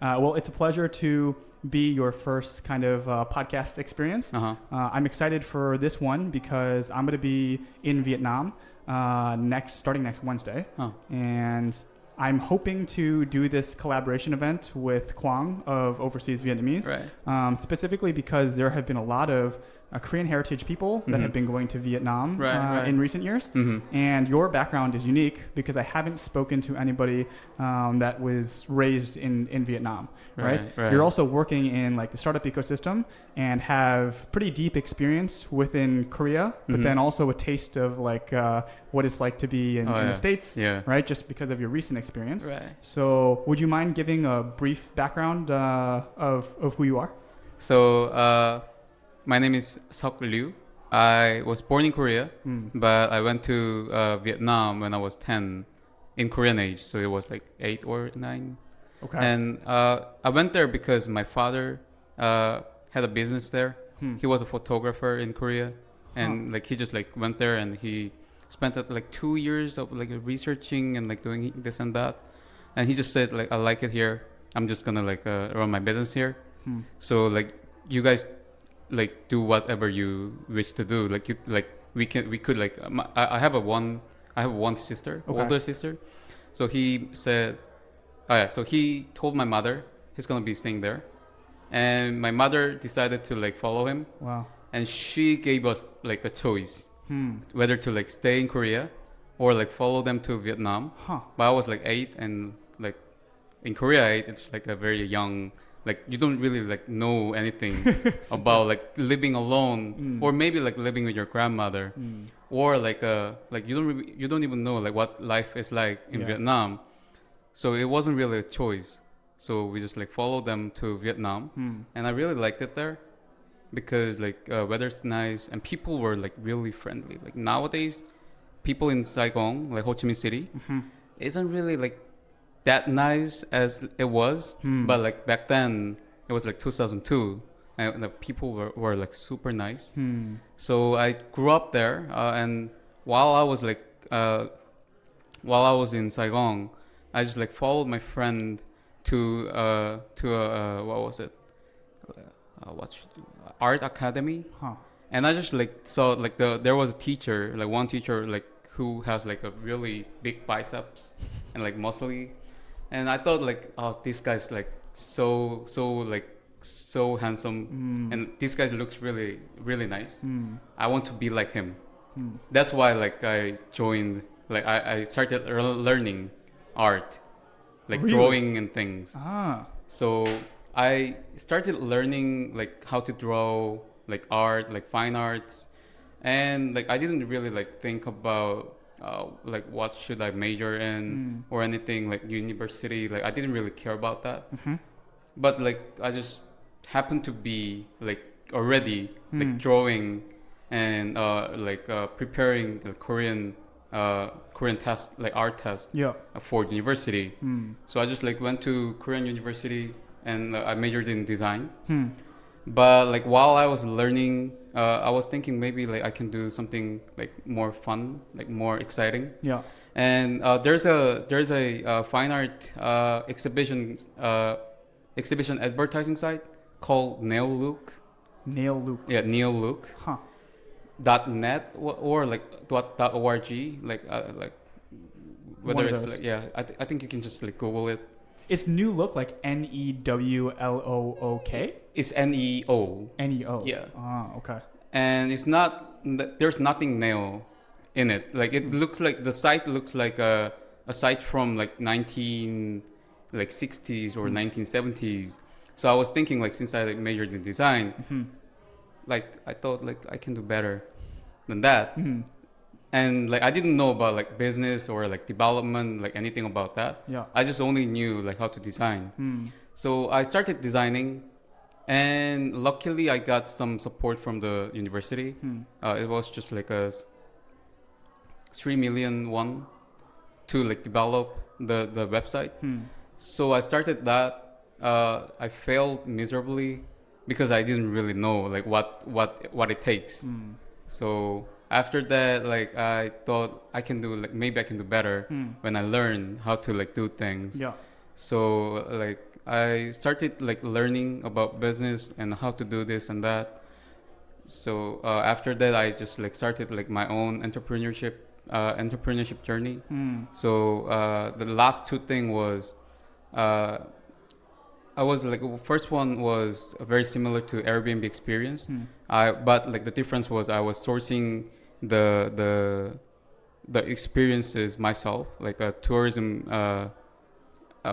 Well, it's a pleasure to be your first kind of podcast experience. I'm excited for this one because I'm going to be in Vietnam starting next Wednesday. And I'm hoping to do this collaboration event with Quang of Overseas Vietnamese, specifically because there have been a lot of Korean heritage people that have been going to Vietnam in recent years. And your background is unique because I haven't spoken to anybody that was raised in Vietnam, right? You're also working in like the startup ecosystem and have pretty deep experience within Korea, but then also a taste of like what it's like to be in the States, right? Just because of your recent experience. So would you mind giving a brief background of who you are? So my name is Seok Luu. I was born in Korea, but I went to Vietnam when I was 10 in Korean age. So it was like 8 or 9. Okay. And I went there because my father had a business there. He was a photographer in Korea. And like he just like went there and he spent like 2 years of like researching and like doing this and that. And he just said like, I like it here. I'm just gonna like run my business here. So like you guys like do whatever you wish to do. Like you like we could like I have one sister, older sister. So he said, so he told my mother he's gonna be staying there, and my mother decided to like follow him. Wow. And she gave us like a choice whether to like stay in Korea or like follow them to Vietnam. But I was like 8, and like in Korea 8 it's like a very young, like you don't really like know anything about like living alone or maybe like living with your grandmother or like you don't even know like what life is like in Vietnam. So it wasn't really a choice. So we just like followed them to Vietnam, and I really liked it there because like weather's nice and people were like really friendly. Like nowadays people in Saigon, like Ho Chi Minh City, isn't really like that nice as it was, but like back then it was like 2002 and the people were like super nice. So I grew up there, and while I was in Saigon, I just like followed my friend to what was it, art academy. And I just like saw like there was a teacher, like one teacher like who has like a really big biceps and like muscly. And I thought like, oh, this guy's like so handsome, and this guy looks really, really nice. I want to be like him. That's why like I joined, like I started learning art, like drawing and things. So I started learning like how to draw like art, like fine arts, and like I didn't really like think about like what should I major in or anything like university. Like I didn't really care about that. But like I just happened to be like already like drawing and preparing the Korean test, like art test for university. So I just like went to Korean university and I majored in design. But like while I was learning, I was thinking maybe like I can do something like more fun, like more exciting. And there's a fine art exhibition advertising site called Neolook. Neolook. Yeah, Neolook. .net or like .org, like whether it's like I think you can just like Google it. It's New Look, like NEWLOOK? It's NEO. NEO. Yeah. Okay. And it's not, there's nothing neo in it. Like it looks like, the site looks like a site from like 60s or 1970s. So I was thinking like, since I like majored in design, like I thought like I can do better than that. And like I didn't know about like business or like development, like anything about that. I just only knew like how to design. So I started designing, and luckily I got some support from the university. It was just like a 3 million won to like develop the website. So I started that. I failed miserably because I didn't really know like what it takes. So after that, like I thought I can do like maybe I can do better when I learn how to like do things. So like I started like learning about business and how to do this and that. So after that, I just like started like my own entrepreneurship journey. So the last two thing was uh, I was like first one was very similar to Airbnb experience. But like the difference was I was sourcing the the the experiences myself, like tourism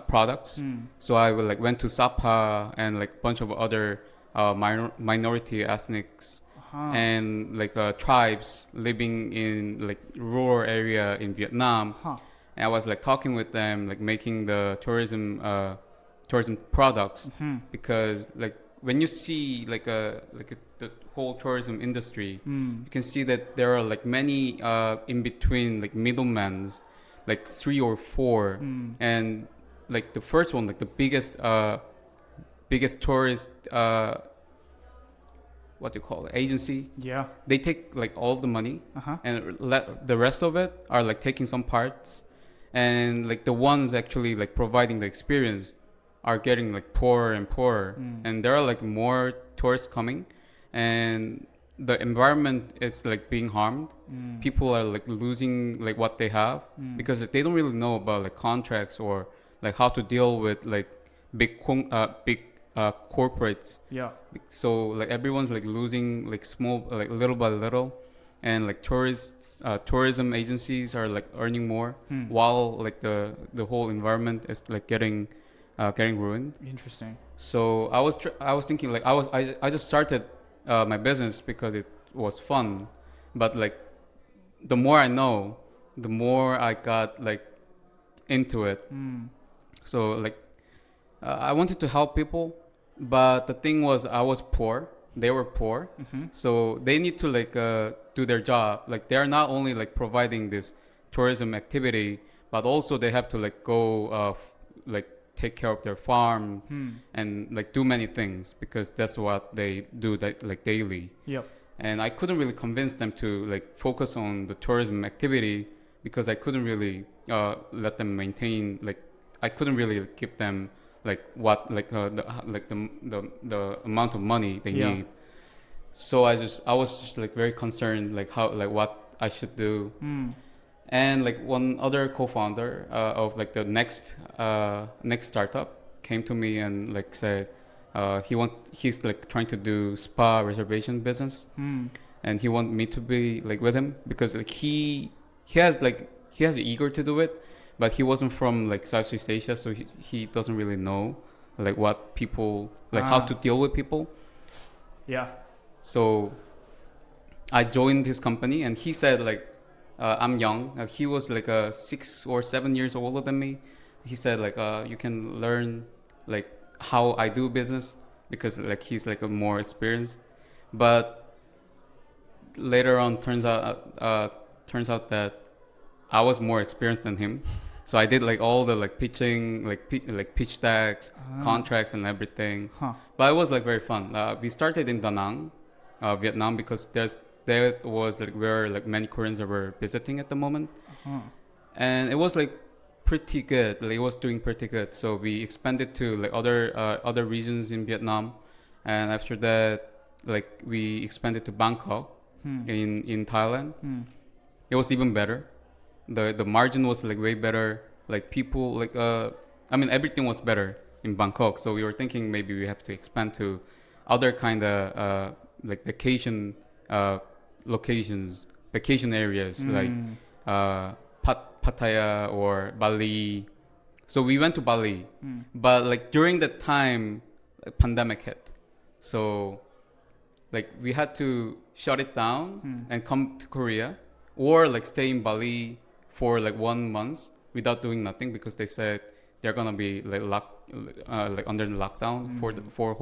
products. So I will like went to Sapa and like bunch of other minority ethnics and like tribes living in like rural area in Vietnam. And I was like talking with them, like making the tourism products because like when you see the whole tourism industry, you can see that there are like many in between like middlemen, like 3 or 4, and like the first one, like the biggest tourist what do you call it, agency. Yeah. They take like all of the money and the rest of it are like taking some parts, and like the ones actually like providing the experience are getting like poorer and poorer, and there are like more tourists coming, and the environment is like being harmed. People are like losing like what they have because like, they don't really know about like contracts or like how to deal with like big corporates. Yeah. So like everyone's like losing like small like little by little, and like tourism agencies are like earning more while like the whole environment is like getting ruined. Interesting. So I was thinking like I just started my business because it was fun, but like the more I know, the more I got like into it. So like I wanted to help people, but the thing was I was poor. They were poor, so they need to like do their job. Like they are not only like providing this tourism activity, but also they have to like go like take care of their farm and like do many things because that's what they do that like daily. Yep. And I couldn't really convince them to like focus on the tourism activity because I couldn't really let them maintain like I couldn't really give them like what like the amount of money they need. So I was just like very concerned like how like what I should do. And like one other co-founder of like the next startup came to me and like said he's like trying to do spa reservation business, and he want me to be like with him because like he has eager to do it, but he wasn't from like Southeast Asia, so he doesn't really know like what people like how to deal with people. Yeah. So I joined his company, and he said like I'm young. He was like 6 or 7 years older than me. He said like you can learn like how I do business because like he's like a more experienced. But later on turns out that I was more experienced than him. So I did like all the like pitching, like pitch decks, contracts and everything. But it was like very fun. We started in Da Nang, Vietnam, because there was like where like many Koreans were visiting at the moment, and it was like pretty good. Like it was doing pretty good. So we expanded to like other regions in Vietnam, and after that, like we expanded to Bangkok in Thailand. It was even better. The margin was like way better. Like people like I mean everything was better in Bangkok. So we were thinking maybe we have to expand to other kind of like vacation locations, vacation areas like Pattaya or Bali. So we went to Bali, but like during the time, pandemic hit. So like we had to shut it down and come to Korea, or like stay in Bali for like 1 month without doing nothing because they said they're gonna be like like under the lockdown for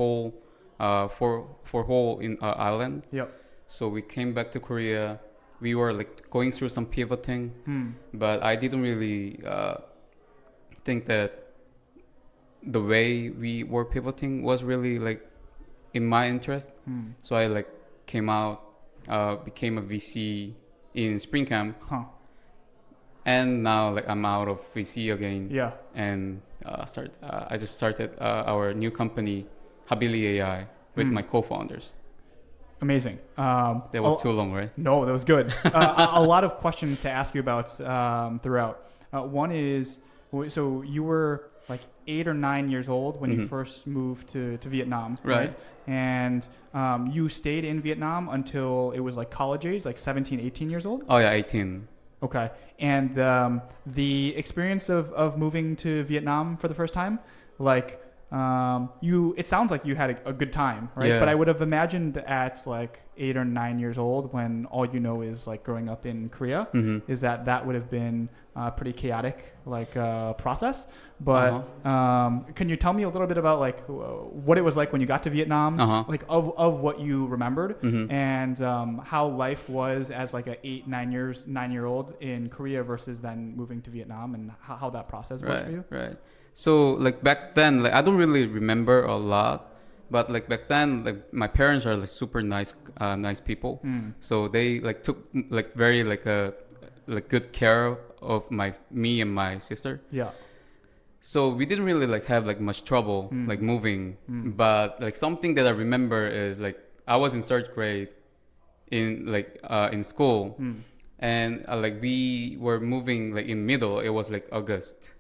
whole in island. Yep. So we came back to Korea. We were like going through some pivoting, but I didn't really think that the way we were pivoting was really like in my interest. So I like came out, became a VC in Spring Camp. And now like I'm out of VC again. Yeah. And I just started our new company, HabiliAI, with my co-founders. Amazing. That was too long, right? No, that was good. A lot of questions to ask you about throughout. One is, so you were like 8 or 9 years old when you first moved to Vietnam, right? And you stayed in Vietnam until it was like college age, like 17, 18 years old? Oh yeah, 18. Okay. And the experience of moving to Vietnam for the first time, like it sounds like you had a good time, right? Yeah. But I would have imagined at like 8 or 9 years old, when all you know is like growing up in Korea, is that would have been a pretty chaotic like process. But can you tell me a little bit about like what it was like when you got to Vietnam, like of what you remembered, and how life was as like a 9-year-old in Korea versus then moving to Vietnam, and how that process was for you? Right. So like back then, like I don't really remember a lot, but like back then, like my parents are like super nice people. So they like took like very like good care of me and my sister. Yeah. So we didn't really like have like much trouble like moving, but like something that I remember is like I was in 3rd grade in school, and like we were moving like in middle. It was like August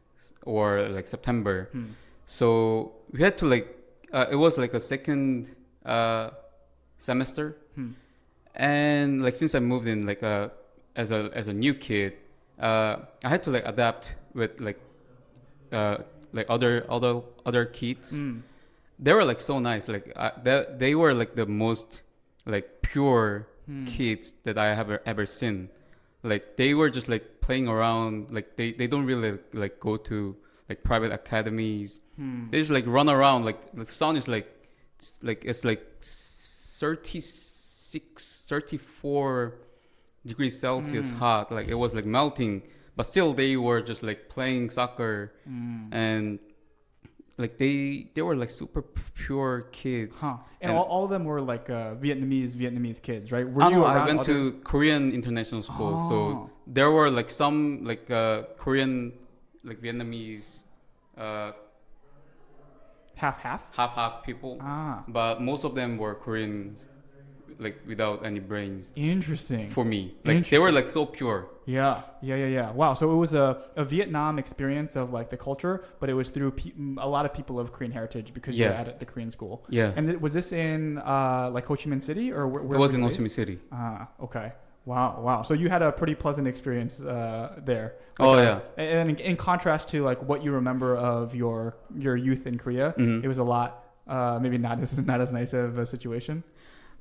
or like September. So we had to like it was like a 2nd semester, and like since I moved in like as a new kid, I had to like adapt with like other kids. They were like so nice. Like they were like the most like pure kids that I have ever seen. Like they were just like playing around. Like they don't really like go to like private academies. They just like run around. Like the sun is like it's like 36, 34 degrees Celsius hot. Like it was like melting, but still they were just like playing soccer, and like they were like super pure kids. And all of them were like Vietnamese kids, right? I went to Korean international school, so there were like some like Korean like Vietnamese half people, but most of them were Koreans, like without any brains. Interesting. For me, like they were like so pure. Yeah. Wow. So it was a Vietnam experience of like the culture, but it was through a lot of people of Korean heritage because you were at the Korean school. Yeah. And was this in like Ho Chi Minh City, or where? It was in Ho Chi Minh City. Okay. Wow. So you had a pretty pleasant experience there. And in contrast to like what you remember of your youth in Korea, it was a lot maybe not as nice of a situation.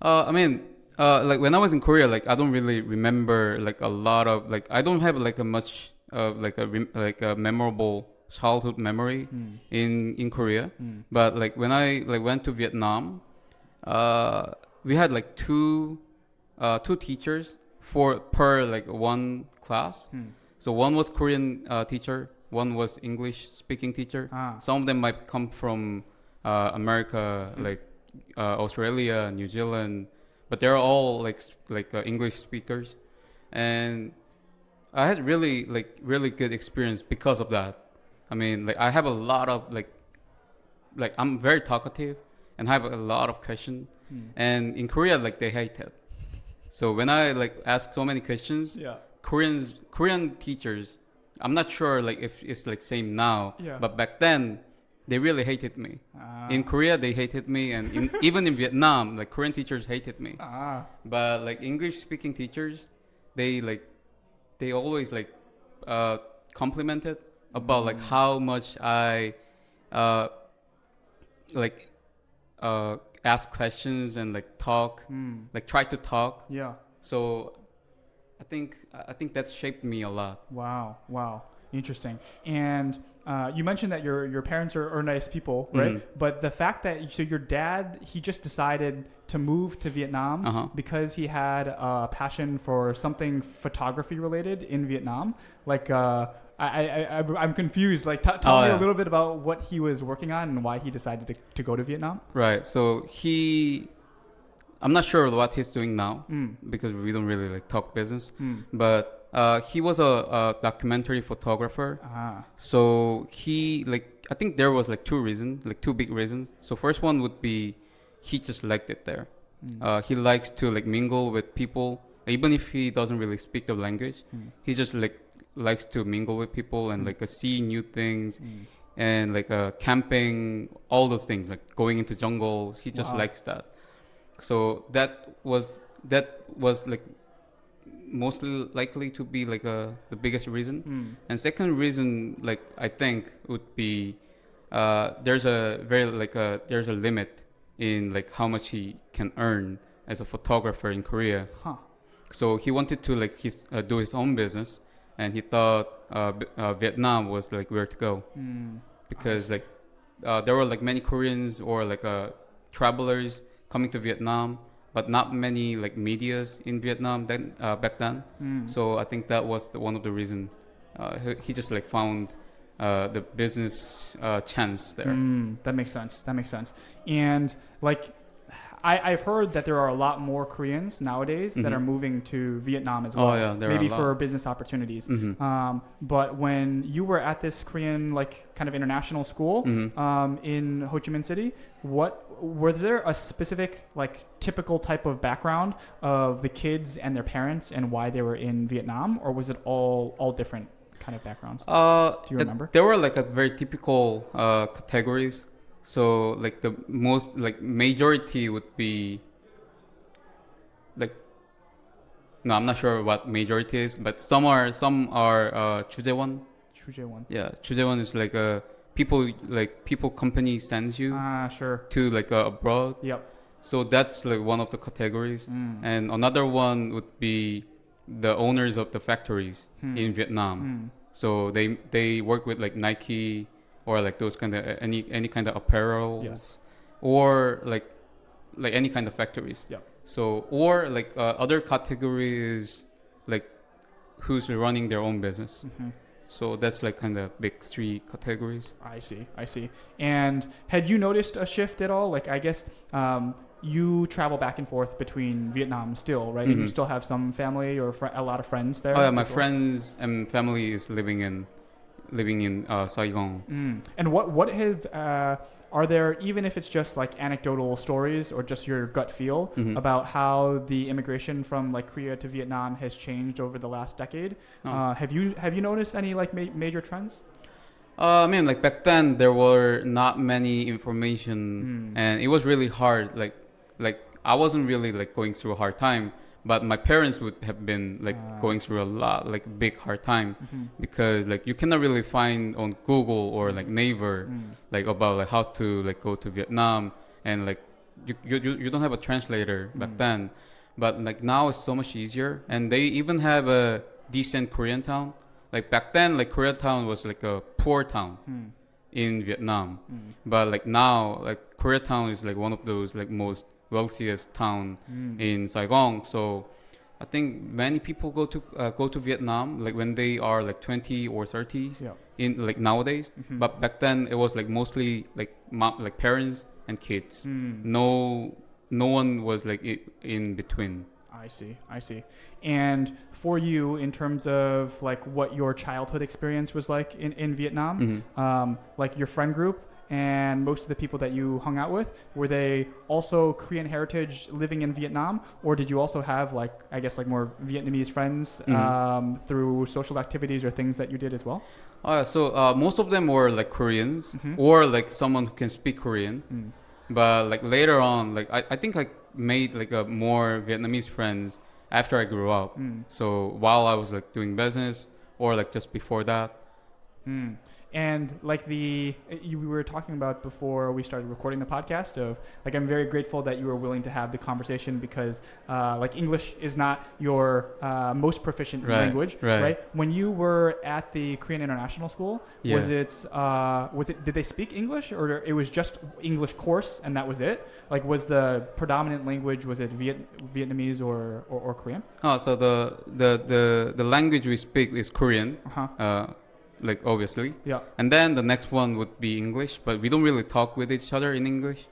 I mean, like when I was in Korea, like I don't really remember like a lot of like I don't have like a much like a memorable childhood memory in Korea. But like when I like went to Vietnam, we had like two teachers per like one class. So one was Korean teacher, one was English speaking teacher. Some of them might come from America, like Australia, New Zealand, but they're all like English speakers, and I had really good experience because of that. I mean, like I have a lot of like I'm very talkative and have a lot of questions, and in Korea like they hate it. So when I like ask so many questions, Korean teachers, I'm not sure like if it's like same now, but back then they really hated me. In Korea, they hated me, and even in Vietnam, like Korean teachers hated me. But like English-speaking teachers, they always like complimented about like how much I ask questions and like talk, like try to talk. Yeah. So I think that shaped me a lot. Wow. Interesting. And you mentioned that your parents are nice people, right? But the fact that your dad, he just decided to move to Vietnam because he had a passion for something photography related in Vietnam. Like I'm confused. Like tell me a little bit about what he was working on and why he decided to go to Vietnam. Right. So I'm not sure what he's doing now because we don't really like talk business. But He was a documentary photographer. So he like, I think there was like two big reasons. So first one would be he just liked it there. He likes to like mingle with people, even if he doesn't really speak the language. He just like likes to mingle with people and like see new things and like camping, all those things, like going into jungles. He just likes that. So that was like mostly likely to be like the biggest reason. And second reason, like I think would be there's a limit in like how much he can earn as a photographer in Korea. So he wanted to like do his own business, and he thought Vietnam was like where to go, because like there were like many Koreans or like travelers coming to Vietnam, but not many like medias in Vietnam then back then. So I think that was one of the reasons he just like found the business chance there. That makes sense. And like I've heard that there are a lot more Koreans nowadays that are moving to Vietnam as well. Oh yeah, there maybe are a lot. for business opportunities. But when you were at this Korean like kind of international school in Ho Chi Minh City, was there a specific like typical type of background of the kids and their parents and why they were in Vietnam, or was it all different kind of backgrounds? Do you remember? There were like a very typical categories. So like the most like majority would be like, no, I'm not sure what majority is, but some are 주재원. Yeah, 주재원 is like people company sends you sure. to like abroad. Yep. So that's like one of the categories. And another one would be the owners of the factories in Vietnam. So they work with like Nike or like those kind of any kind of apparel. Yes. Or like any kind of factories. Yep. So or like other categories like who's running their own business. So that's like kind of big three categories. I see. And had you noticed a shift at all? Like I guess you travel back and forth between Vietnam still, right? And you still have some family or a lot of friends there. Oh yeah, my friends and family is living in Saigon. And what have are there, even if it's just like anecdotal stories or just your gut feel about how the immigration from like Korea to Vietnam has changed over the last decade? Have you noticed any like major trends? I mean, like back then there were not many information, and it was really hard. Like I wasn't really like going through a hard time, but my parents would have been like going through a lot, like big hard time, because like you cannot really find on Google or like Naver like about like how to like go to Vietnam, and like you don't have a translator back then, but like now it's so much easier, and they even have a decent Koreatown. Like back then, like Koreatown was like a poor town in Vietnam, but like now, like Koreatown is like one of those like most wealthiest town in Saigon. So I think many people go to Vietnam like when they are like 20 or 30s in like nowadays. But back then it was like mostly like like parents and kids. No one was like in between. I see. And for you, in terms of like what your childhood experience was like in Vietnam, like your friend group and most of the people that you hung out with, were they also Korean heritage living in Vietnam, or did you also have like, I guess, like more Vietnamese friends through social activities or things that you did as well? So most of them were like Koreans or like someone who can speak Korean. But like later on, like I think I made like a more Vietnamese friends after I grew up. So while I was like doing business or like just before that. And like we were talking about before we started recording the podcast of like, I'm very grateful that you were willing to have the conversation because like English is not your most proficient language, right? When you were at the Korean International School, was it did they speak English, or it was just English course and that was it? Like, was the predominant language, was it Vietnamese or Korean? So the language we speak is Korean. Like obviously, and then the next one would be English, but we don't really talk with each other in English.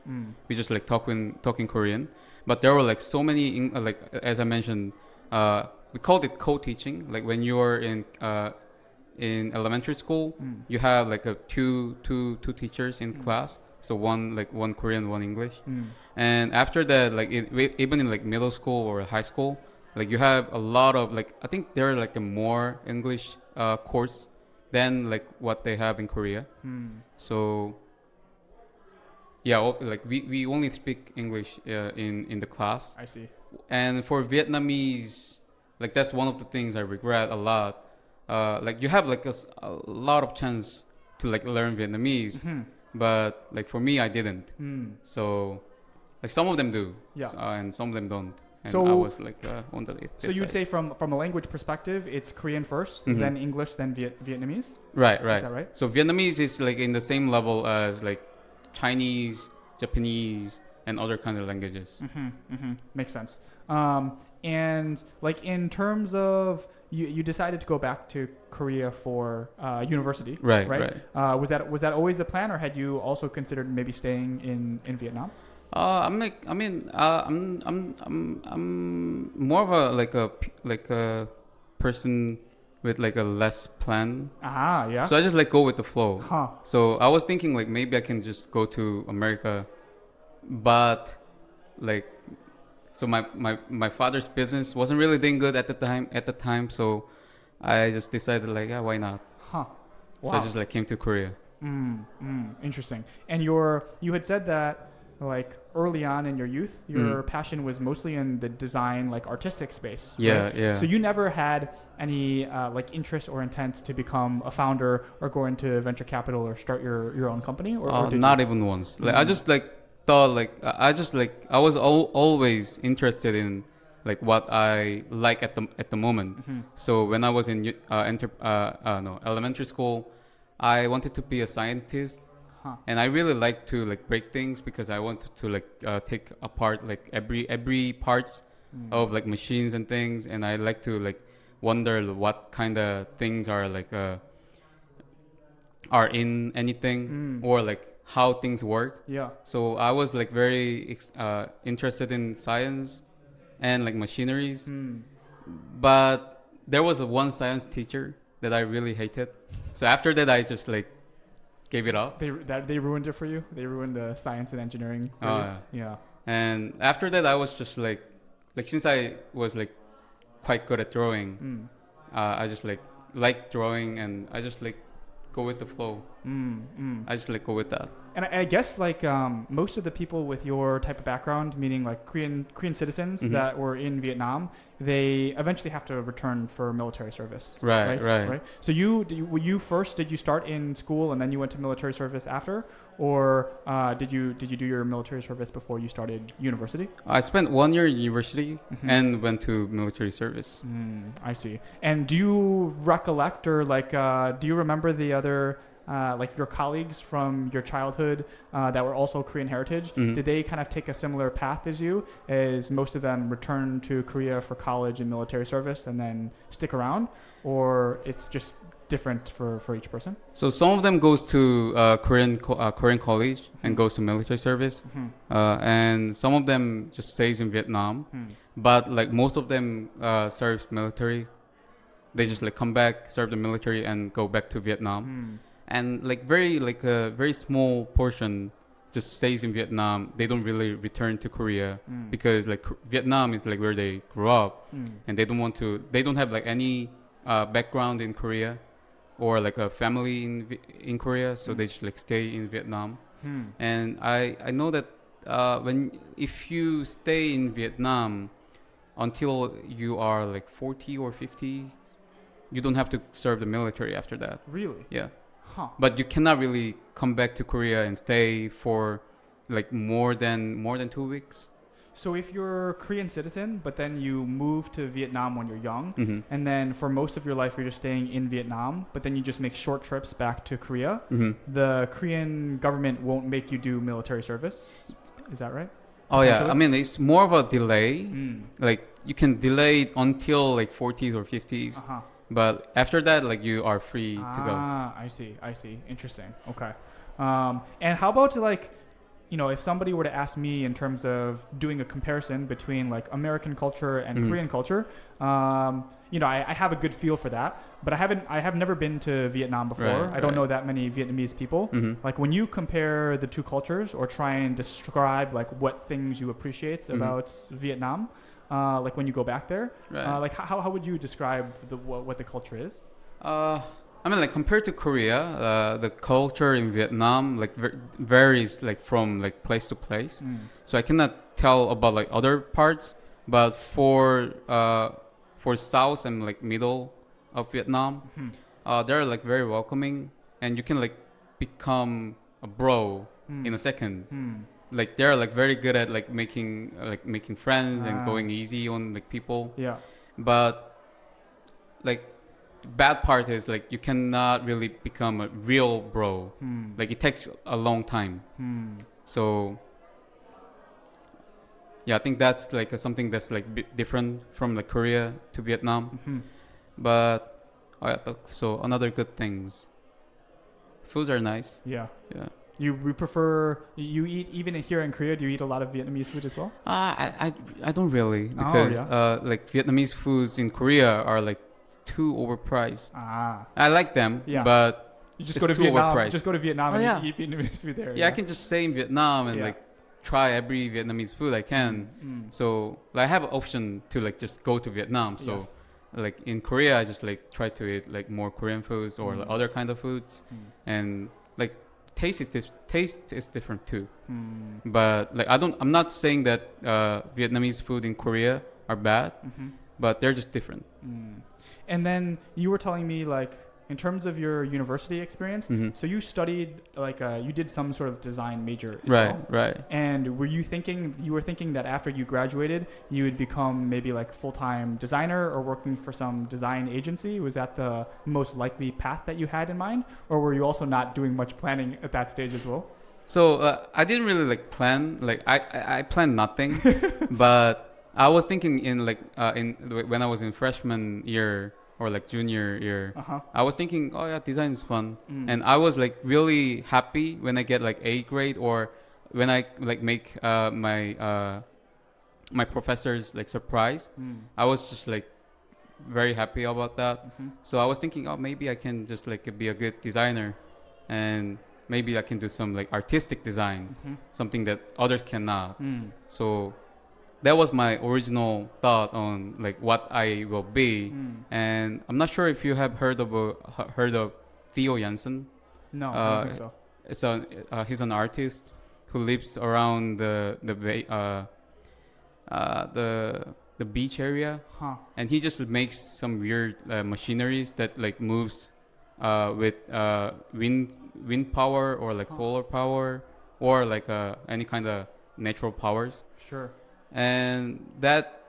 We just like talking Korean. But there were like so many like as I mentioned, we called it co-teaching. Like when you're in elementary school, you have like a two teachers in class. So one Korean, one English. And after that, like even in like middle school or high school, like you have a lot of like, I think there are like a more English course than like what they have in Korea. So yeah, like we only speak English in the class. I see. And for Vietnamese, like that's one of the things I regret a lot. Like you have like a lot of chance to like learn Vietnamese, but like for me, I didn't. So like some of them do, and some of them don't. And so I was like on the. So you'd say from a language perspective, it's Korean first, then English, then Vietnamese. Right. Is that right? So Vietnamese is like in the same level as like Chinese, Japanese, and other kind of languages. Makes sense. And like in terms of you decided to go back to Korea for university, right? Was that always the plan, or had you also considered maybe staying in Vietnam? I'm more of a person with like a less plan. Yeah. So I just like go with the flow. Huh. So I was thinking like maybe I can just go to America, but like, so my father's business wasn't really doing good at the time. So I just decided like, yeah, why not? Huh. Wow. So I just like came to Korea. Interesting. And you had said that like early on in your youth, your passion was mostly in the design, like artistic space. Yeah, right? yeah. So you never had any like interest or intent to become a founder or go into venture capital or start your own company, or did not you? even once. Like I just like thought like I was always interested in like what I like at the moment. So when I was in elementary school, I wanted to be a scientist. And I really like to like break things because I wanted to like take apart like every parts of like machines and things, and I like to like wonder what kind of things are like are in anything or like how things work. Yeah. So I was like very interested in science and like machineries, but there was one science teacher that I really hated. So after that, I just like gave it up. They ruined it for you. They ruined the science and engineering for you. Yeah. And after that, I was just like since I was like quite good at drawing, I just like drawing, and I just like go with the flow. I just like go with that. And I guess like most of the people with your type of background, meaning like Korean citizens that were in Vietnam, they eventually have to return for military service. Right. So did you start in school and then you went to military service after, or did you do your military service before you started university? I spent 1 year in university and went to military service. I see. And do you recollect or like do you remember the other like your colleagues from your childhood that were also Korean heritage? Did they kind of take a similar path as you, as most of them return to Korea for college and military service and then stick around, or it's just different for each person? So some of them goes to Korean college and goes to military service, and some of them just stays in Vietnam, but like most of them serves military. They just like come back, serve the military, and go back to Vietnam. And like a very small portion just stays in Vietnam. They don't really return to Korea because like Vietnam is like where they grew up, and they don't have like any background in Korea or like a family in Korea, so they just like stay in Vietnam. And I know that if you stay in Vietnam until you are like 40 or 50, you don't have to serve the military after that. Really? Yeah. Huh. But you cannot really come back to Korea and stay for like more than 2 weeks. So if you're a Korean citizen, but then you move to Vietnam when you're young, and then for most of your life you're just staying in Vietnam, but then you just make short trips back to Korea, the Korean government won't make you do military service. Is that right? Oh yeah, I mean it's more of a delay. Like you can delay it until like 40s or 50s. But after that, like you are free to go. I see. Interesting. Okay. And how about like, if somebody were to ask me in terms of doing a comparison between like American culture and Korean culture, I have a good feel for that, but I have never been to Vietnam before. I don't know that many Vietnamese people. Like when you compare the two cultures or try and describe like what things you appreciate about Vietnam, like when you go back there, like how would you describe what the culture is? I mean, like compared to Korea, the culture in Vietnam like varies like from like place to place. So I cannot tell about like other parts, but for south and like middle of Vietnam, they're like very welcoming, and you can like become a bro in a second. Like they're like very good at like making friends and going easy on like people. Yeah. But like bad part is like you cannot really become a real bro. Like it takes a long time. So yeah, I think that's like something that's like different from like Korea to Vietnam. But so another good things, foods are nice. Yeah. You eat even here in Korea? Do you eat a lot of Vietnamese food as well? I don't really, because like Vietnamese foods in Korea are like too overpriced. I like them, but you just go to Vietnam. Overpriced. Just go to Vietnam and eat Vietnamese food there. Yeah, I can just stay in Vietnam and like try every Vietnamese food I can. So like, I have an option to like just go to Vietnam. So like in Korea, I just like try to eat like more Korean foods or like other kind of foods, and like taste is different too. But like I'm not saying that Vietnamese food in Korea are bad, but they're just different. And then you were telling me like in terms of your university experience, so you studied like you did some sort of design major as well. Right. And were you thinking that after you graduated you would become maybe like full-time designer or working for some design agency? Was that the most likely path that you had in mind, or were you also not doing much planning at that stage as well? So I didn't really like plan. Like I planned nothing, but I was thinking in like when I was in freshman year or like junior year, I was thinking, oh yeah, design is fun, and I was like really happy when I get like A grade, or when I like make my professors like surprised. I was just like very happy about that. So I was thinking, oh, maybe I can just like be a good designer, and maybe I can do some like artistic design, something that others cannot. So that was my original thought on like what I will be. And I'm not sure if you have heard of Theo Jansen. No, I don't think so. He's an artist who lives around the beach area, and he just makes some weird machineries that like moves with wind power or like solar power or like any kind of natural powers. Sure. And that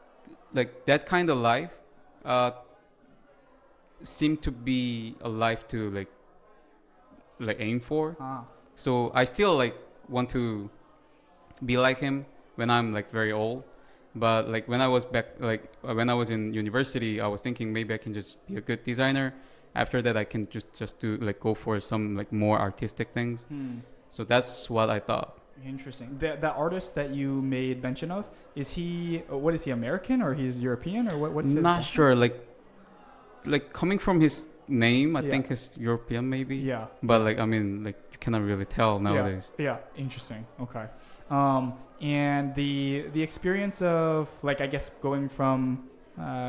kind of life seemed to be a life to like aim for. So I still like want to be like him when I'm like very old. But like when I was when I was in university, I was thinking maybe I can just be a good designer. After that, I can just do like go for some like more artistic things. So that's what I thought. Interesting. The artist that you made mention of, is he American or he's European, or what's his Not sure. Like coming from his name, I think he's European maybe. Yeah. But like I mean, like you cannot really tell nowadays. Yeah. Interesting. Okay. And the experience of like, I guess, going from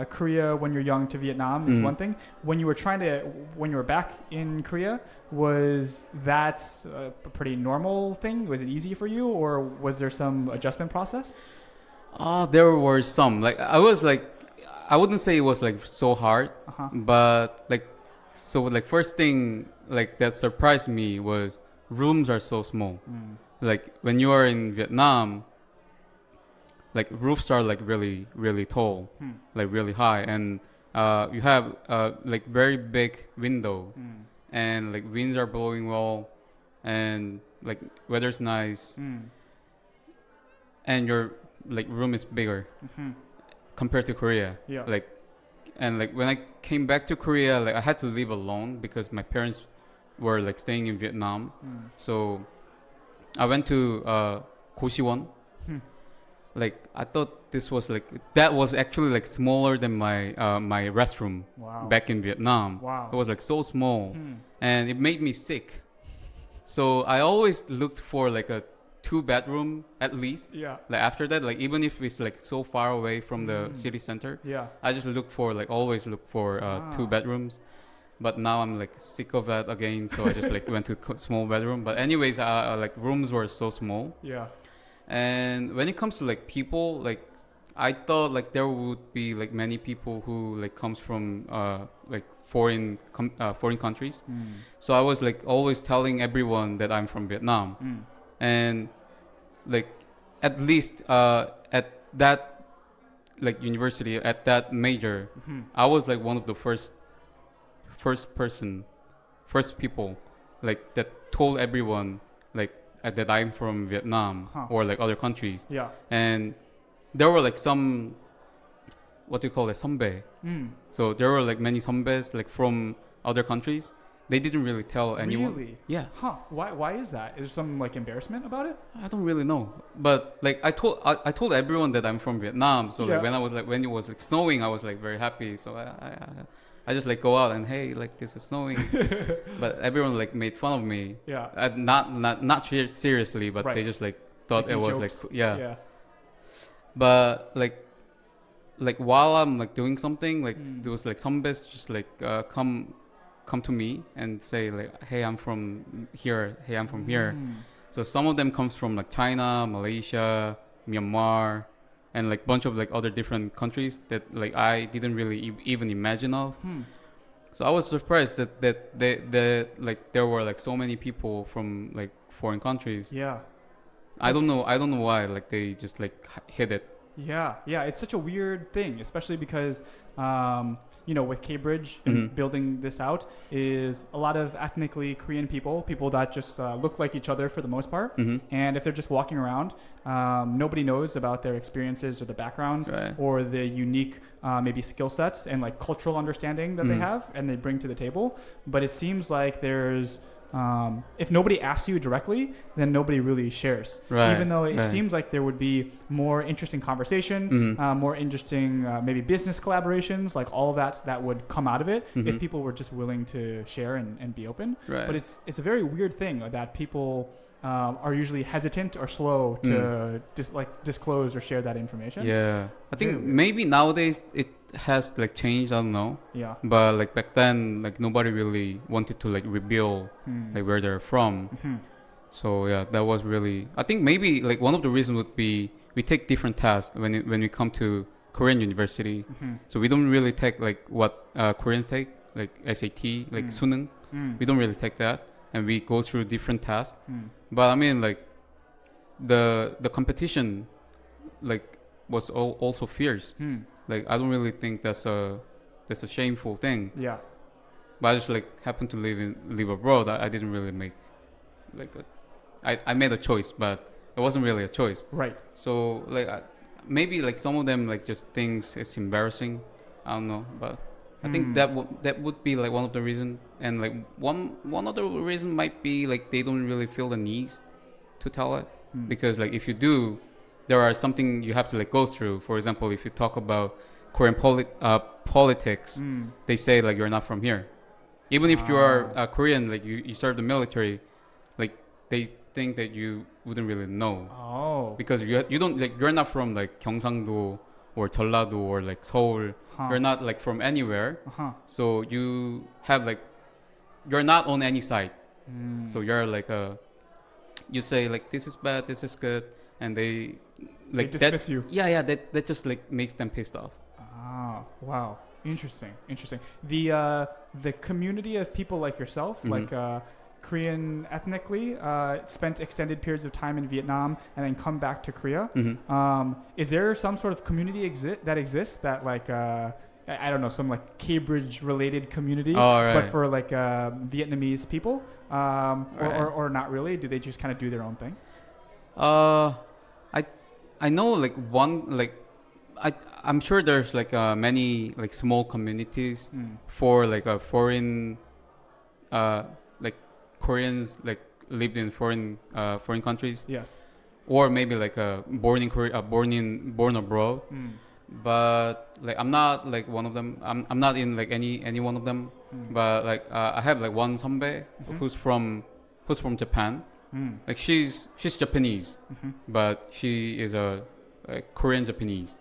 Korea when you're young to Vietnam is one thing. When you were back in Korea, was that a pretty normal thing? Was it easy for you, or was there some adjustment process? There were some. Like I wouldn't say it was like so hard, but like first thing like that surprised me was rooms are so small. Like when you are in Vietnam, like roofs are like really really tall, like really high, and you have like very big window, and like winds are blowing well, and like weather's nice, and your like room is bigger compared to Korea. Like, and like when I came back to Korea, like I had to live alone because my parents were like staying in Vietnam. So I went to Gosiwon. Hmm. Like I thought this was like that was actually like smaller than my my restroom Wow. back in Vietnam. Wow. It was like so small, Hmm. and it made me sick. So I always looked for like a 2 bedroom at least. Yeah. Like after that, like even if it's like so far away from the Mm. city center, Yeah. I just look for like always look for 2 bedrooms. But now I'm like sick of that again, so I just like went to small bedroom. But anyways, like rooms were so small. Yeah. And when it comes to like people, like I thought like there would be like many people who like comes from like foreign countries. Mm. So I was like always telling everyone that I'm from Vietnam, Mm. and like at least at that like university at that major, Mm-hmm. I was like one of the first people like that told everyone like that I'm from Vietnam or like other countries. Yeah. And there were like some, what do you call it, 선배. Mm. So there were like many 선배s like from other countries. They didn't really tell anyone. Really? Yeah. Huh. Why is that? Is there some like embarrassment about it? I don't really know, but like I told everyone that I'm from Vietnam. So Yeah. like when it was like snowing, I was like very happy. So I just like go out and hey, like this is snowing, but everyone like made fun of me. Yeah. Not seriously, but Right. they just like thought Making it was jokes. like yeah. Yeah. But like while I'm like doing something, like there was like some best just like come to me and say like, hey, I'm from here. Hey, I'm from here. So some of them comes from like China, Malaysia, Myanmar, and like bunch of like other different countries that like I didn't really even imagine of. So I was surprised that like there were like so many people from like foreign countries. Yeah. I don't know why like they just like hid it. Yeah, yeah, it's such a weird thing, especially because, with Cambridge and building this out is a lot of ethnically Korean people that just look like each other for the most part. And if they're just walking around, nobody knows about their experiences or the backgrounds or the unique maybe skill sets and like cultural understanding that they have and they bring to the table. But it seems like there's if nobody asks you directly, then nobody really shares. Even though it seems like there would be more interesting conversation, more interesting maybe business collaborations, like all of that would come out of it if people were just willing to share and be open. But it's a very weird thing that people are usually hesitant or slow to disclose or share that information. Yeah, I think maybe nowadays it has like changed. I don't know. Yeah. But like back then, like nobody really wanted to like reveal like where they're from. So yeah, that was really. I think maybe like one of the reasons would be we take different tests when we come to Korean university. So we don't really take like what Koreans take, like SAT, like 수능. We don't really take that, and we go through different tests. But I mean, like the competition, like was also fierce. Like I don't really think that's a shameful thing. Yeah. But I just like happened to live abroad. I didn't really make like I made a choice, but it wasn't really a choice. Right. So like maybe like some of them like just thinks it's embarrassing. I don't know, but I think that would be like one of the reasons. And like one other reason might be like they don't really feel the need to tell it because like if you do, there are something you have to like go through. For example, if you talk about Korean politics, they say like you're not from here. Even if you are Korean, like you serve the military, like they think that you wouldn't really know. Oh. Because you don't like you're not from like Gyeongsangdo or Jeollado or like Seoul. You're not like from anywhere. So you have like you're not on any side. So you're like you say like this is bad, this is good, and they like they dismiss you. Yeah, that just like makes them pissed off. Ah, wow, interesting. The community of people like yourself, like Korean ethnically, spent extended periods of time in Vietnam and then come back to Korea. Is there some sort of community that exists that like I don't know, some like Cambridge related community, but for like Vietnamese people, or not really? Do they just kind of do their own thing? I know like one like I'm sure there's like many like small communities for like a foreign like Koreans like lived in foreign countries. Yes. Or maybe like born in Korea, born abroad. But like I'm not like one of them. I'm not in like any one of them. But like I have like one 선배 who's from Japan. Like she's Japanese, but she is a Korean Japanese.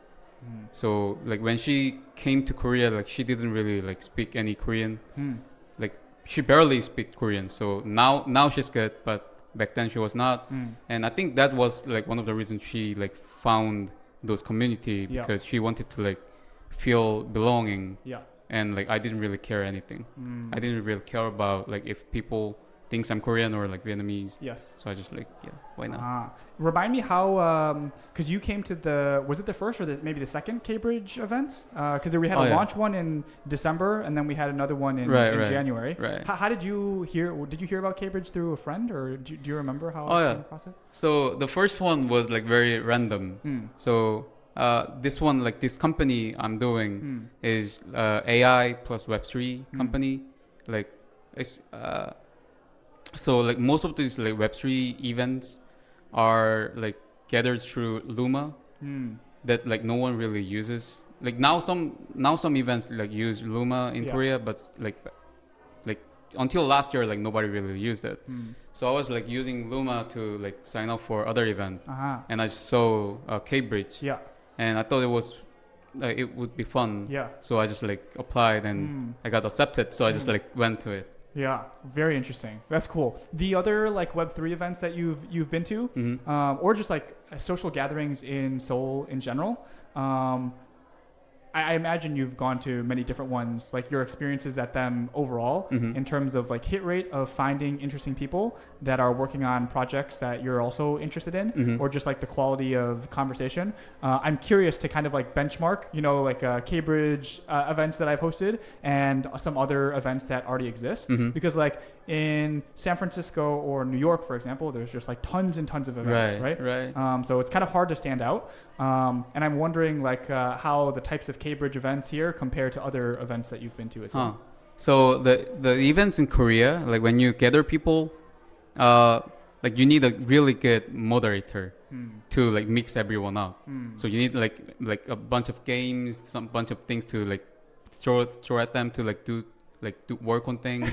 So like when she came to Korea, like she didn't really like speak any Korean. Like she barely speak Korean. So now she's good, but back then she was not. And I think that was like one of the reasons she like found those community, because she wanted to like feel belonging. And like I didn't really care anything. I didn't really care about like if people thinks I'm Korean or like Vietnamese. Yes. So I just like, why not? Remind me how, because you came to was it the first or maybe the second Cambridge event? Because we had a launch one in December, and then we had another one in January. Right. How did you hear? Did you hear about Cambridge through a friend, or do you remember how you came across it? So the first one was like very random. So this one, like this company I'm doing is AI plus Web3 company. Like it's so like most of these like Web3 events are like gathered through Luma that like no one really uses. Like now some events like use Luma in Korea, but like until last year like nobody really used it. So I was like using Luma to like sign up for other event, and I saw Cambridge. And I thought it would be fun. So I just like applied and I got accepted. So I just like went to it. Yeah, very interesting. That's cool. The other like Web3 events that you've been to, or just like social gatherings in Seoul in general, I imagine you've gone to many different ones, like your experiences at them overall in terms of like hit rate of finding interesting people that are working on projects that you're also interested in, or just like the quality of conversation. I'm curious to kind of like benchmark, like Cambridge events that I've hosted and some other events that already exist, because like in San Francisco or New York, for example, there's just like tons and tons of events, right? So it's kind of hard to stand out. And I'm wondering like how the types of Cambridge events here compare to other events that you've been to as well. So the events in Korea, like when you gather people, like you need a really good moderator to like mix everyone up. So you need like a bunch of games, some bunch of things to like throw at them to like do work on things.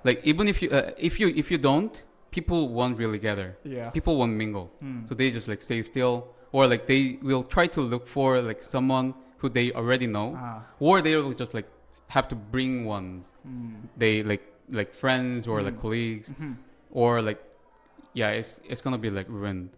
Like even if you don't, people won't really gather. People won't mingle. So they just like stay still, or like they will try to look for like someone who they already know, or they will just like have to bring ones. They like friends or like colleagues, or like it's gonna be like ruined.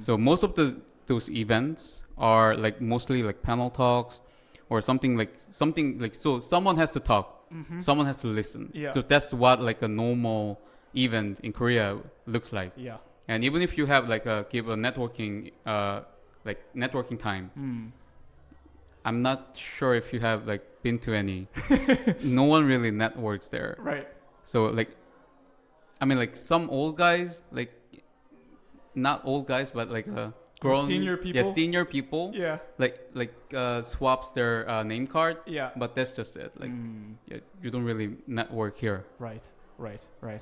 So most of those events are like mostly like panel talks or something like so someone has to talk. Someone has to listen. So that's what like a normal event in Korea looks like. And even if you have like give a networking time, I'm not sure if you have like been to any. No one really networks there. Right. So like, I mean like some old guys, like not old guys, but like grown senior people. Senior people. Like swaps their name card. But that's just it. Like you don't really network here. Right.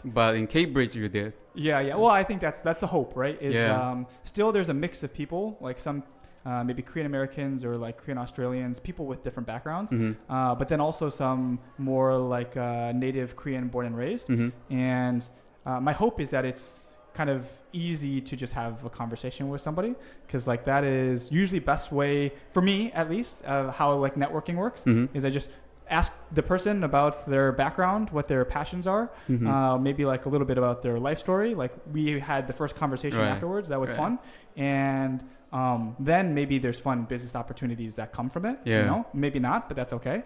But in Cambridge you did. Well, I think that's the hope, right? Still there's a mix of people, like some maybe Korean Americans or like Korean Australians, people with different backgrounds, but then also some more like native Korean born and raised. And my hope is that it's kind of easy to just have a conversation with somebody, because like that is usually best way for me, at least, how like networking works, is I just ask the person about their background, what their passions are, maybe like a little bit about their life story. Like we had the first conversation afterwards, that was fun, and then maybe there's fun business opportunities that come from it. Maybe not, but that's okay.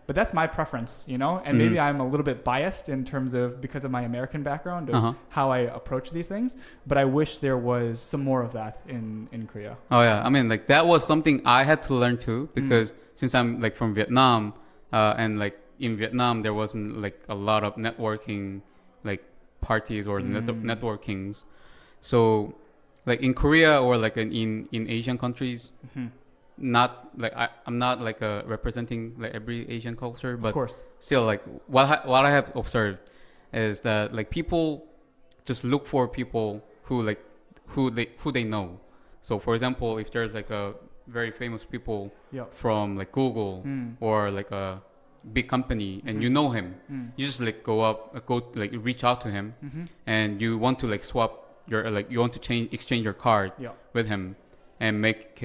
But that's my preference, and maybe I'm a little bit biased in terms of, because of my American background, of how I approach these things. But I wish there was some more of that in Korea. I mean, like that was something I had to learn too, because since I'm like from Vietnam, and like in Vietnam there wasn't like a lot of networking like parties or networkings. So like in Korea or like in Asian countries, not like I'm not like representing like every Asian culture, but of course, still like what I have observed is that like people just look for people who they know. So for example, if there's like a very famous people from like Google or like a big company and you know him, you just like go like reach out to him, and you want to like swap your you want to exchange your card with him and make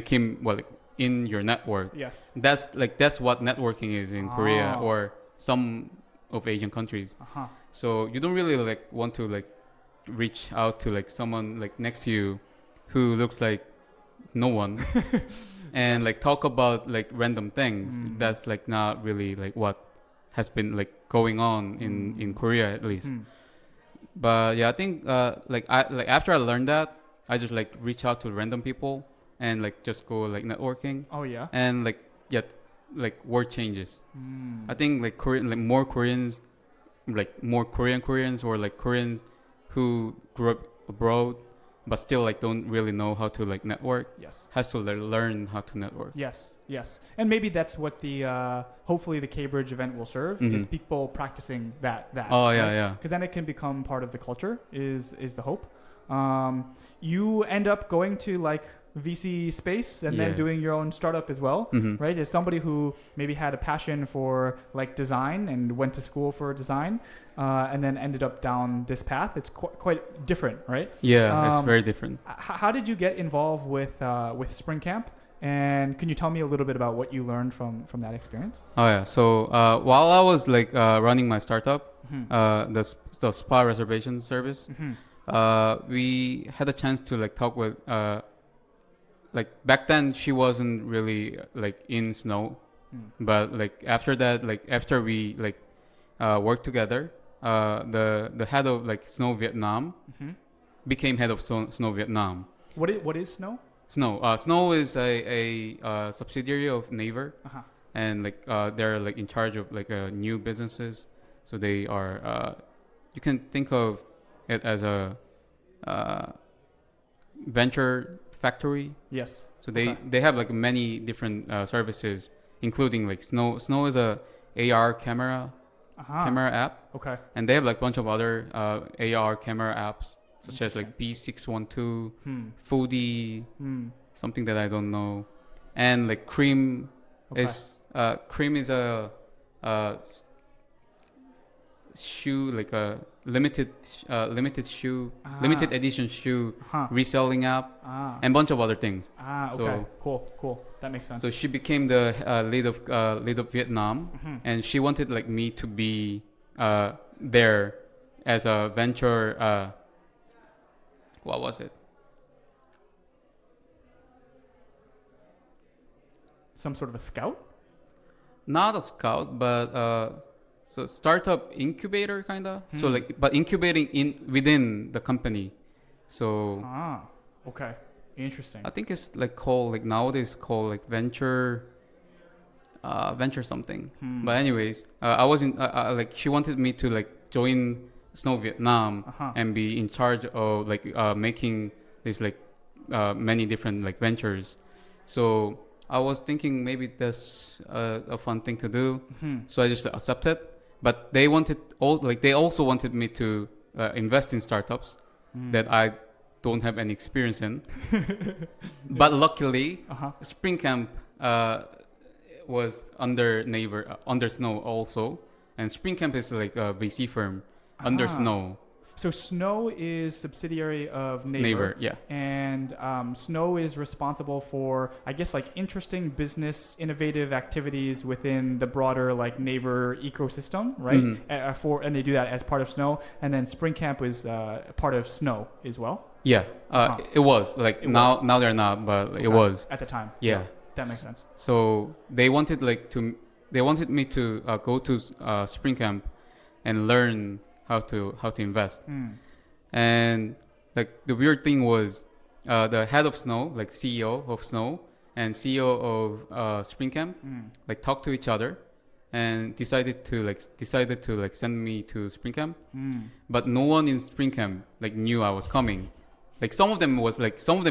him well like, in your network. Yes. That's what networking is in Korea or some of Asian countries. So you don't really like want to like reach out to like someone like next to you who looks like no one and like talk about like random things. That's like not really like what has been like going on in Korea at least. But yeah, I think like after I learned that, I just like reach out to random people and like just go like networking. Oh yeah. And like like word changes. I think like more Koreans, like more Koreans or like Koreans who grew up abroad but still like don't really know how to like network. Yes. Has to learn how to network. Yes. And maybe that's what the hopefully the K-Bridge event will serve is people practicing that. Oh yeah. Because then it can become part of the culture is the hope. You end up going to like VC space and then doing your own startup as well, right? As somebody who maybe had a passion for like design and went to school for design, and then ended up down this path, it's quite different, right? Yeah, it's very different. How did you get involved with Spring Camp? And can you tell me a little bit about what you learned from that experience? Oh yeah. So while I was like running my startup, the spa reservation service, we had a chance to like talk with like back then she wasn't really like in Snow, but like after that, like after we like worked together, the head of like Snow Vietnam became head of Snow Vietnam. What is Snow? Snow is a subsidiary of Naver, and like they're like in charge of like new businesses. So they are you can think of it as a venture factory. Yes. So they have like many different services, including like Snow. Snow is a AR camera app. Okay. And they have like a bunch of other AR camera apps, such as like B612, Foodie, something that I don't know, and like Cream is a shoe, like a limited edition shoe reselling app, and a bunch of other things. Okay. So cool. That makes sense. So she became the lead of Vietnam, and she wanted like me to be there as a venture. What was it? Some sort of a scout? Not a scout, but so startup incubator kinda. So like, but incubating within the company. So okay, interesting. I think it's like called like nowadays called like venture something. But anyways, I wasn't like she wanted me to like join Snow Vietnam and be in charge of like making this like many different like ventures. So I was thinking maybe that's a fun thing to do. So I just accepted. But they also wanted me to invest in startups that I don't have any experience in. But luckily, Spring Camp was under Naver, under Snow also, and Spring Camp is like a VC firm under Snow. So Snow is subsidiary of Naver, yeah. And Snow is responsible for, I guess, like interesting business, innovative activities within the broader like Naver ecosystem, right? And they do that as part of Snow. And then Spring Camp was part of Snow as well. Yeah, it was like now they're not, but it was at the time. Yeah, that makes sense. So they wanted me to go to Spring Camp and learn how to invest. And like the weird thing was the head of Snow, like CEO of Snow and CEO of Spring Camp, like talked to each other and decided to send me to Spring Camp. But no one in Spring Camp like knew I was coming. Like some of them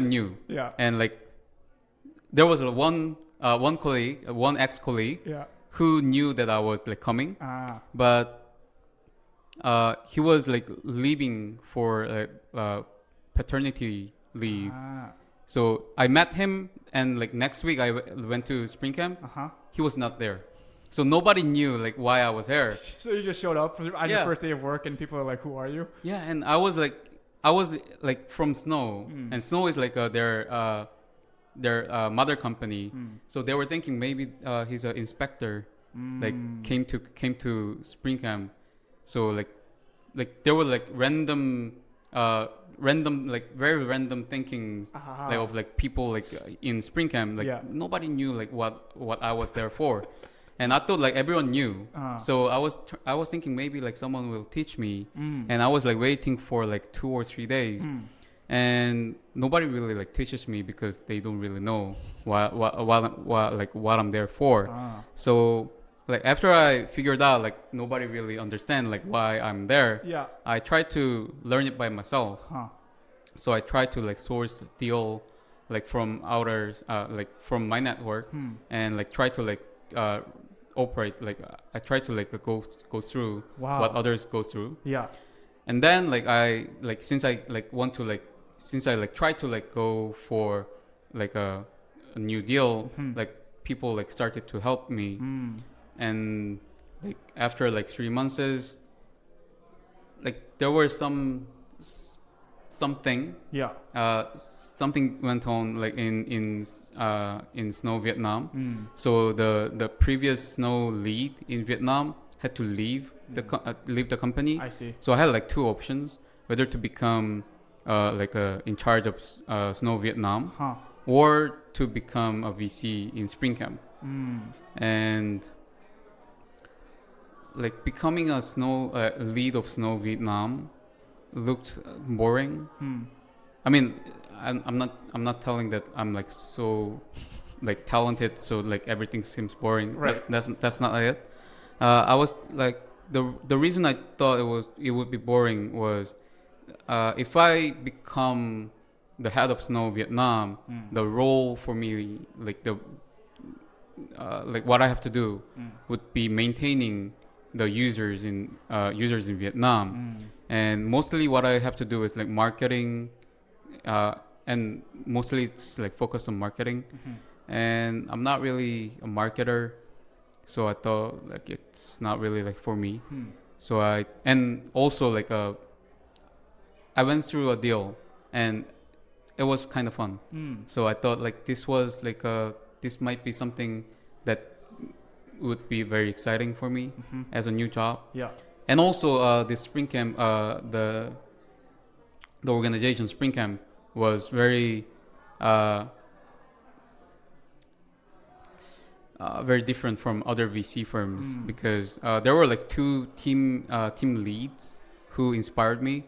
knew. Yeah. And like there was one ex-colleague who knew that I was like coming. But he was like leaving for paternity leave. So I met him, and like next week I went to spring camp. He was not there, so nobody knew like why I was there. So you just showed up on your first day of work, and people are like, "Who are you?" Yeah, and I was like from Snow, and Snow is like their mother company. So they were thinking maybe he's an inspector, like came to spring camp. So like there were like random like very random thinkings like of like people like in spring camp, like nobody knew like what I was there for. And I thought like everyone knew. So I was thinking maybe like someone will teach me. And I was like waiting for like 2 or 3 days. And nobody really like teaches me because they don't really know what I'm there for. So like after I figured out like nobody really understand like why I'm there, I tried to learn it by myself. So I tried to like source deal like from others, like from my network, and like try to like operate, like I try to like go through what others go through. And then like I like since I try to like go for like a new deal, like people like started to help me. And like after like 3 months, like there were something something went on like in Snow Vietnam. So the previous Snow lead in Vietnam had to leave the company. I see. So I had like 2 options, whether to become in charge of Snow Vietnam, or to become a VC in spring camp. And like becoming a lead of Snow Vietnam looked boring. I mean, I'm not telling that I'm like so like talented, so like everything seems boring. Right. That's not it. I was like the reason I thought it would be boring was if I become the head of Snow Vietnam, the role for me, like like what I have to do would be maintaining the users in Vietnam. And mostly what I have to do is like marketing, and mostly it's like focused on marketing. And I'm not really a marketer, so I thought like it's not really like for me. So I went through a deal, and it was kind of fun. So I thought like this might be something that would be very exciting for me as a new job. And also this spring camp, the organization spring camp was very very different from other VC firms, because there were like 2 team leads who inspired me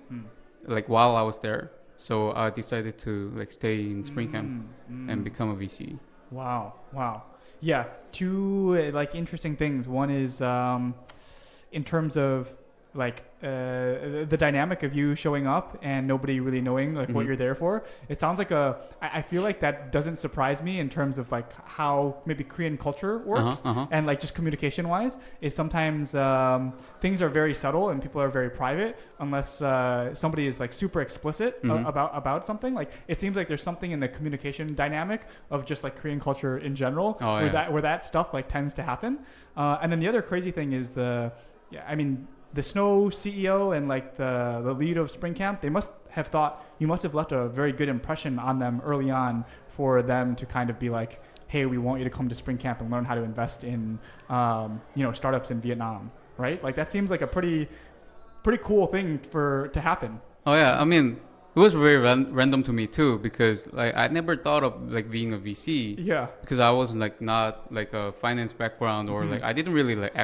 like while I was there. So I decided to like stay in spring camp and become a VC. Wow. Yeah, 2 like interesting things. One is in terms of like the dynamic of you showing up and nobody really knowing like what you're there for. It sounds like I feel like that doesn't surprise me in terms of like how maybe Korean culture works, and like just communication wise is sometimes things are very subtle and people are very private unless somebody is like super explicit about something. Like it seems like there's something in the communication dynamic of just like Korean culture in general where that stuff like tends to happen. And then the other crazy thing is the Snow CEO and like the lead of spring camp, they must have thought you must have left a very good impression on them early on for them to kind of be like, hey, we want you to come to spring camp and learn how to invest in startups in Vietnam, right? Like that seems like a pretty cool thing to happen. Oh yeah, I mean it was very random to me too, because like I never thought of like being a VC. Because I was like not like a finance background, or like I didn't really like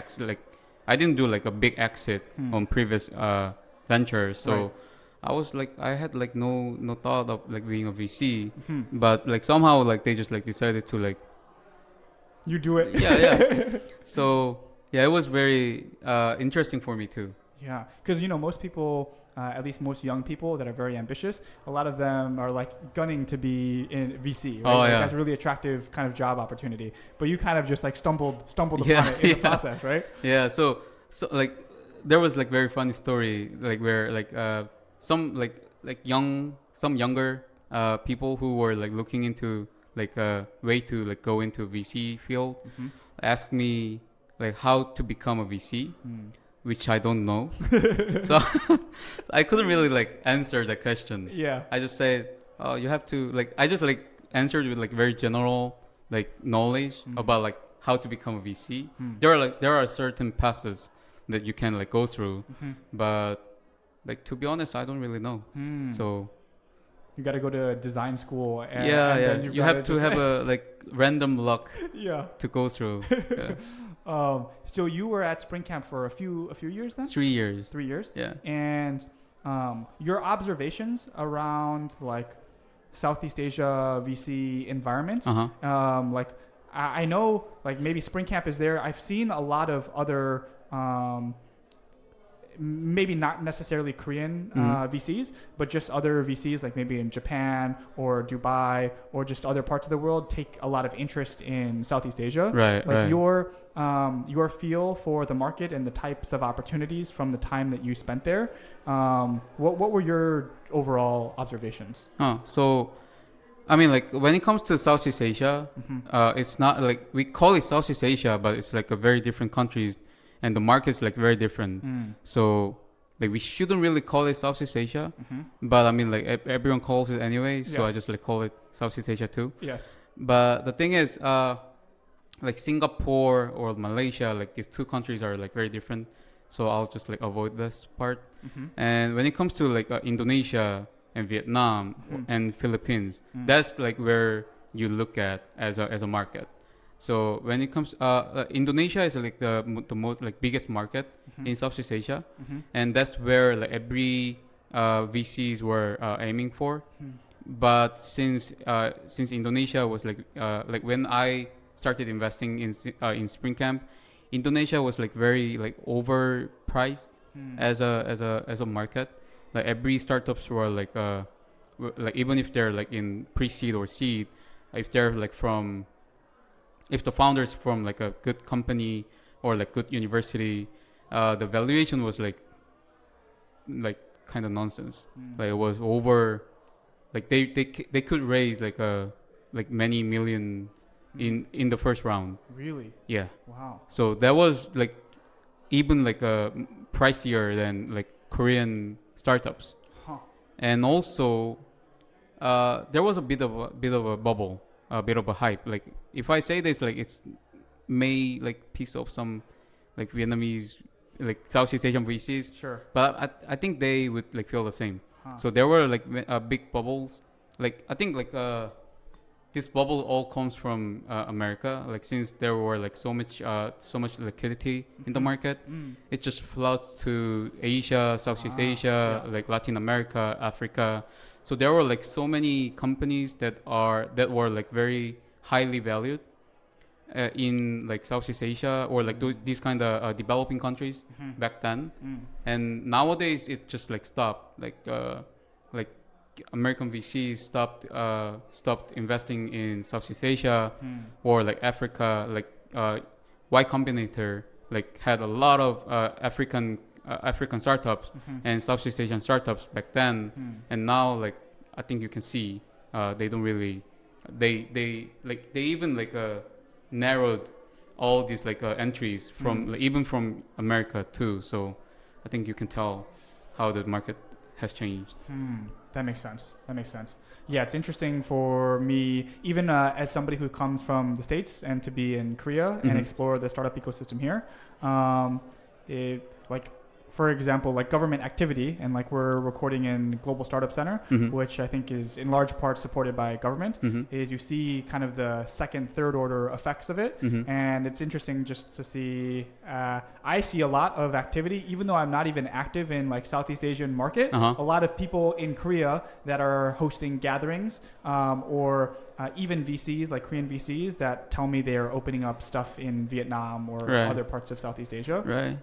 I didn't do like a big exit on previous ventures. So I was like, I had like no thought of like being a VC, but like somehow like they just like decided to like you do it. Yeah. So yeah, it was very interesting for me too. Yeah, because most people, at least most young people that are very ambitious, a lot of them are like gunning to be in VC. Right? That's a really attractive kind of job opportunity. But you kind of just like stumbled upon it in the process, right? Yeah. So like there was like very funny story like where like some some younger people who were like looking into like a way to like go into VC field asked me like how to become a VC, which I don't know. So I couldn't really like answer the question. Yeah. I just said, oh, you have to like, I just like answered with like very general like knowledge about like how to become a VC. There are certain passes that you can like go through, but like to be honest, I don't really know. So you got to go to design school. And, yeah, and yeah. You have to have a like random luck. Yeah. To go through. Yeah. So you were at Spring Camp for a few years then? 3 years. 3 years. Yeah. And your observations around like Southeast Asia VC environments, like I know like maybe Spring Camp is there. I've seen a lot of other maybe not necessarily Korean VCs, but just other VCs like maybe in Japan or Dubai or just other parts of the world take a lot of interest in Southeast Asia. Right. Like right. your feel for the market and the types of opportunities from the time that you spent there. What were your overall observations? So, I mean, like when it comes to Southeast Asia, it's not like we call it Southeast Asia, but it's like a very different countries. And the market's like very different. So like we shouldn't really call it Southeast Asia, but I mean like everyone calls it anyway. So I just like call it Southeast Asia too. Yes. But the thing is, like Singapore or Malaysia, like these two countries are like very different. So I'll just like avoid this part. And when it comes to like Indonesia and Vietnam and Philippines, that's like where you look at as a market. So when it comes, Indonesia is like the most like biggest market in Southeast Asia, and that's where like every VCs were aiming for. But since Indonesia was like when I started investing in Spring Camp, Indonesia was like very like overpriced as a market. Like every startups were like even if they're like in pre-seed or seed, if they're like if the founders from like a good company or like good university, the valuation was like kind of nonsense. Like it was over, like they could raise like many million in the first round. Really? Yeah. Wow. So that was like even like pricier than like Korean startups. And also, there was a bit of a bubble. A bit of a hype. Like if I say this, like it's may like piece of some like Vietnamese like Southeast Asian VCs. Sure. But I think they would like feel the same. So there were like big bubbles. Like I think like this bubble all comes from America. Like since there were like so much liquidity in the market, it just floods to Asia, Southeast Asia, like Latin America, Africa. So there were like so many companies that were like very highly valued in like Southeast Asia or like these kind of developing countries back then. And nowadays it just like stopped. Like American VCs stopped investing in Southeast Asia or like Africa. Like Y Combinator like had a lot of African startups and Southeast Asian startups back then, and now like I think you can see they don't really they even like narrowed all these like entries from like, even from America too. So I think you can tell how the market has changed. That makes sense. Yeah, it's interesting for me, even as somebody who comes from the States and to be in Korea and explore the startup ecosystem here. Like, for example, like government activity, and like we're recording in Global Startup Center, which I think is in large part supported by government, is you see kind of the second, third order effects of it. And it's interesting just to see, I see a lot of activity, even though I'm not even active in like Southeast Asian market, a lot of people in Korea that are hosting gatherings or even VCs, like Korean VCs, that tell me they are opening up stuff in Vietnam or other parts of Southeast Asia. Right.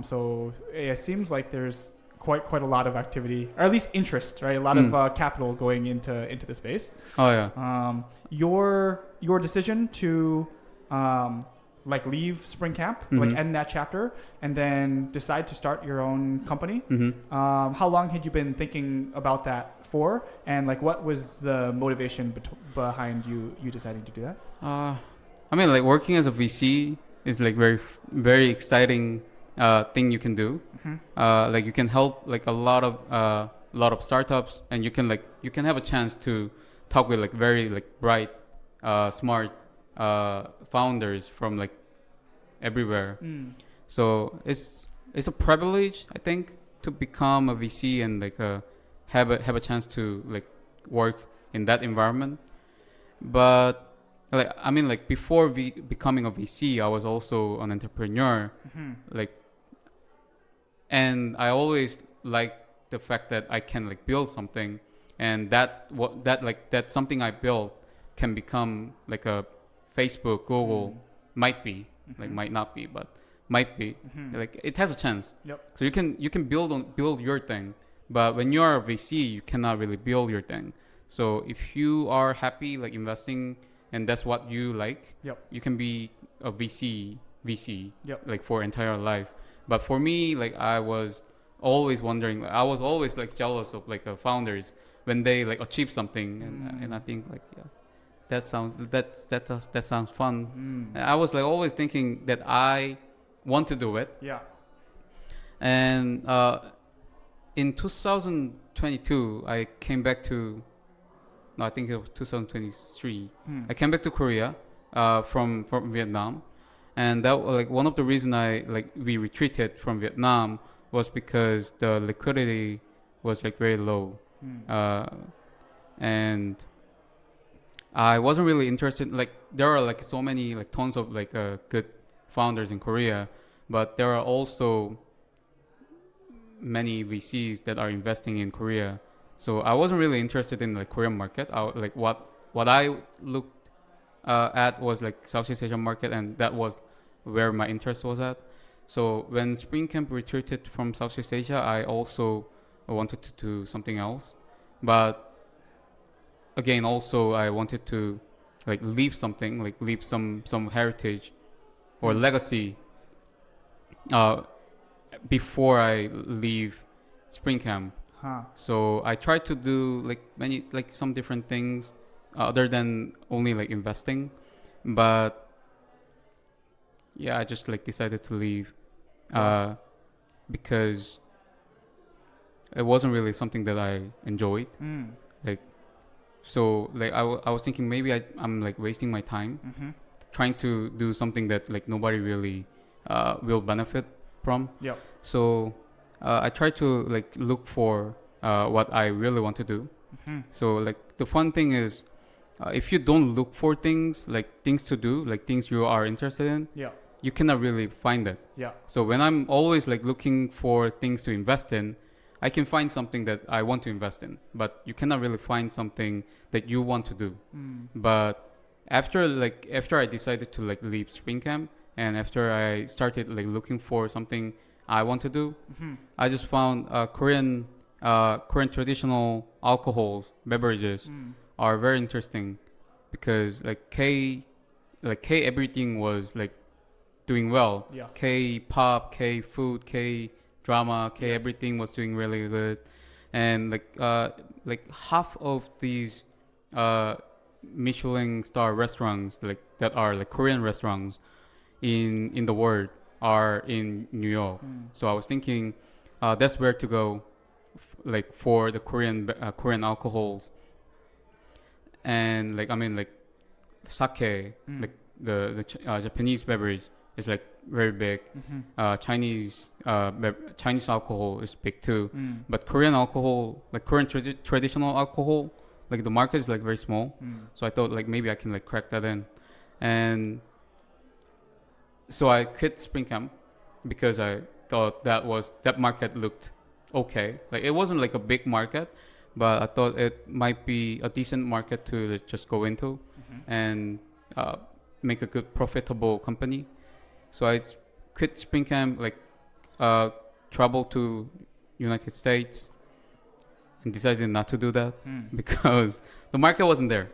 So it seems like there's quite a lot of activity, or at least interest, right? A lot of capital going into the space. Oh yeah. Your decision to like leave Spring Camp, like end that chapter, and then decide to start your own company. How long had you been thinking about that for, and like what was the motivation behind you deciding to do that? I mean, like working as a VC is like very exciting thing you can do. Like you can help like a lot of startups, and you can have a chance to talk with like very like bright, smart founders from like everywhere. So it's a privilege, I think, to become a VC and like have a chance to like work in that environment. But like I mean, like before becoming a VC, I was also an entrepreneur. Like, and I always liked the fact that I can like build something, and that something I built can become like a Facebook, Google, might be, like might not be, but might be. Like it has a chance. So you can build your thing, but when you are a VC, you cannot really build your thing. So if you are happy like investing and that's what you like, you can be a VC like for entire life. But for me, like I was always wondering, like, I was always like jealous of like founders when they like achieve something, and I think like that sounds fun. And I was like always thinking that I want to do it. And in 2022, I came back to. No, I think it was 2023. I came back to Korea from Vietnam, and that was like one of the reasons we retreated from Vietnam was because the liquidity was like very low, and I wasn't really interested. Like there are like so many like tons of like good founders in Korea, but there are also many VCs that are investing in Korea. So I wasn't really interested in like Korean market. Like what I looked at was like Southeast Asian market, and that was where my interest was at. So when Spring Camp retreated from Southeast Asia, I also wanted to do something else. But again, also I wanted to like leave something, like leave some heritage or legacy before I leave Spring Camp. So I tried to do like some different things other than only like investing, but yeah, I just like decided to leave because it wasn't really something that I enjoyed. Like so like I was thinking maybe I'm like wasting my time trying to do something that like nobody really will benefit from. So I try to like look for what I really want to do. So like the fun thing is if you don't look for things like things to do, like things you are interested in, you cannot really find it. So when I'm always like looking for things to invest in, I can find something that I want to invest in, but you cannot really find something that you want to do. But after I decided to like leave Spring Camp, and after I started like looking for something I want to do, I just found Korean traditional alcohols, beverages are very interesting because like K everything was like doing well. K-pop, K-food, K-drama, everything was doing really good, and like half of these Michelin star restaurants like that are like Korean restaurants in the world are in New York. So I was thinking that's where to go like for the Korean alcohols, and like I mean like sake, like the Japanese beverage is like very big. Chinese alcohol is big too, but Korean alcohol, like Korean traditional alcohol, like the market is like very small. So I thought like maybe I can like crack that in, and so I quit Spring Camp because I thought that market looked okay. Like it wasn't like a big market, but I thought it might be a decent market to just go into and make a good profitable company. So I quit Spring Camp, like traveled to United States, and decided not to do that because the market wasn't there.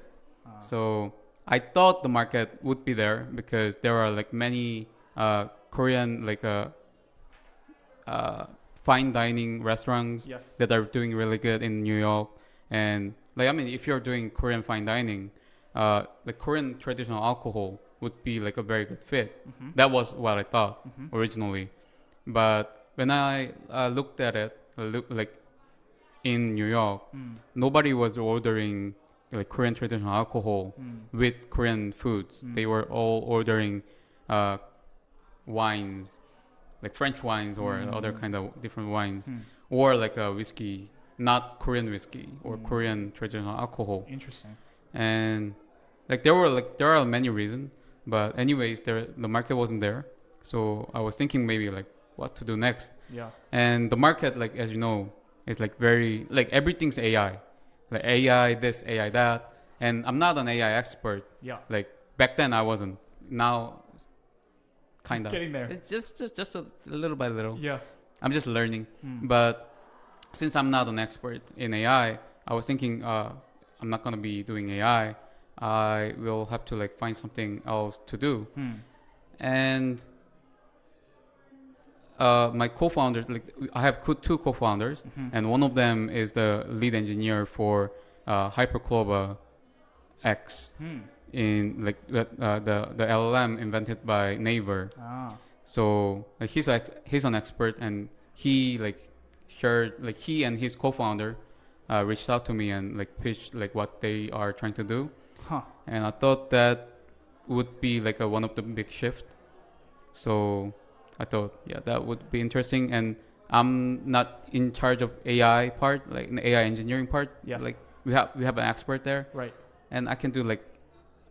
So I thought the market would be there because there are like many Korean like fine dining restaurants Yes. that are doing really good in New York. And like, I mean, if you're doing Korean fine dining, the Korean traditional alcohol would be like a very good fit. Mm-hmm. That was what I thought Mm-hmm. originally. But when I looked at it, like in New York, nobody was ordering like Korean traditional alcohol with Korean foods. They were all ordering wines, like French wines or other kind of different wines, or like a whiskey, not Korean whiskey or Korean traditional alcohol. Interesting. And there are many reasons, but anyways, the market wasn't there, so I was thinking maybe like what to do next. Yeah. And the market, like as you know, is like very like everything's AI, like AI this, AI that, and I'm not an AI expert. Yeah. Like back then I wasn't. Now, kind of Getting there. It's just a little by little. Yeah. I'm just learning, but since I'm not an expert in AI, I was thinking I'm not gonna be doing AI. I will have to like find something else to do. And my co-founders, like I have two co-founders, and one of them is the lead engineer for Hypercloba X in like the LLM invented by Naver. Ah. So like, he's an expert, and he like shared like he and his co-founder reached out to me and like pitched like what they are trying to do. Huh. And I thought that would be like one of the big shift. So I thought, yeah, that would be interesting. And I'm not in charge of AI part, like the AI engineering part. Yes. Like we have an expert there, Right. and I can do like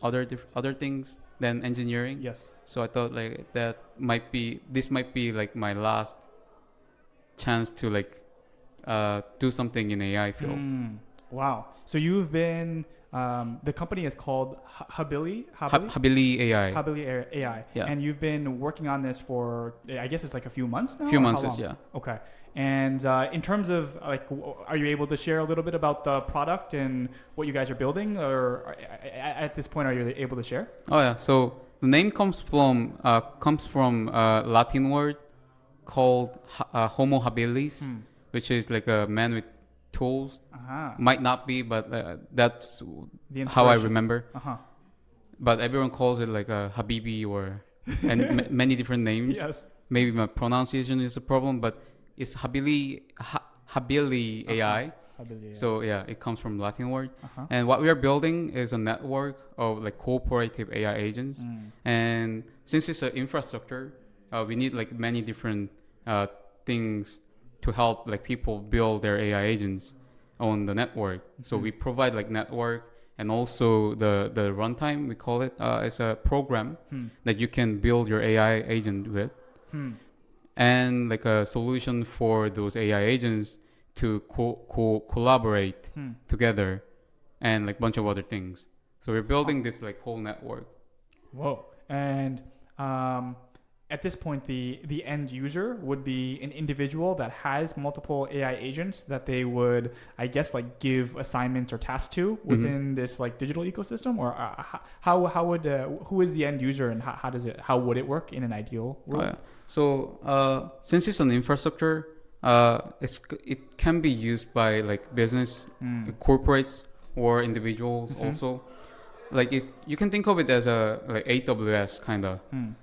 other things than engineering. Yes. So I thought like this might be like my last chance to like do something in AI field. Wow. So you've been the company is called HabiliAI. Yeah. And you've been working on this for, I guess it's like a few months now? Few or months, how long? yeah. Okay. And in terms of like, are you able to share a little bit about the product and what you guys are building, or at this point, are you able to share? Oh yeah. So the name comes from Latin word called Homo habilis, which is like a man with tools. Might not be, but that's how I remember. But everyone calls it like a Habibi or and many different names. Yes. Maybe my pronunciation is a problem, but it's HabiliAI. HabiliAI. So yeah, it comes from Latin word. And what we are building is a network of like cooperative AI agents. And since it's an infrastructure, we need like many different things to help like people build their AI agents on the network. So we provide like network and also the runtime, we call it, as a program that you can build your AI agent with. And like a solution for those AI agents to collaborate together, and like bunch of other things. So we're building this like whole network. Whoa. And at this point, the end user would be an individual that has multiple AI agents that they would, I guess, like give assignments or tasks to within this like digital ecosystem, or how would who is the end user, and how would it work in an ideal world? Oh, yeah. So since it's an infrastructure, it can be used by like business, corporates, or individuals also. Like you can think of it as a like AWS kind of.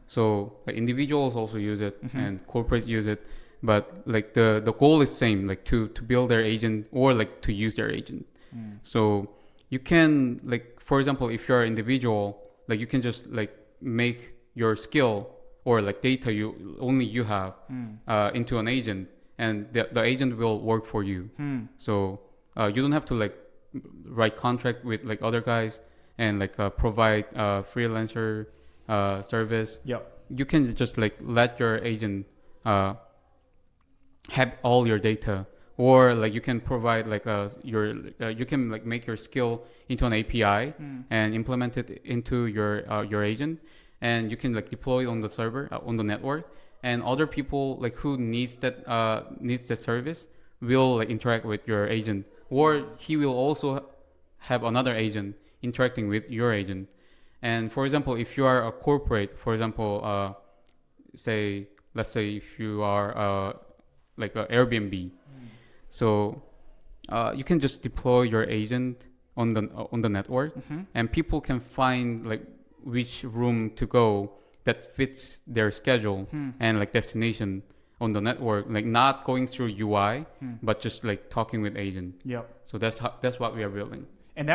So like individuals also use it and corporates use it, but like the goal is same, like to build their agent or like to use their agent. So you can like, for example, if you're an individual, like you can just like make your skill or like data you have into an agent, and the agent will work for you. So you don't have to like write contract with like other guys and like provide freelancer service. Yep. You can just like let your agent have all your data, or like you can provide like you can like make your skill into an API and implement it into your agent, and you can like deploy it on the server on the network, and other people like who needs that service will like interact with your agent, or he will also have another agent interacting with your agent. And for example, if you are a corporate, for example, let's say if you are like a Airbnb, so you can just deploy your agent on the network, and people can find like which room to go that fits their schedule and like destination on the network, like not going through UI, but just like talking with agent. Yep. So that's what we are building. And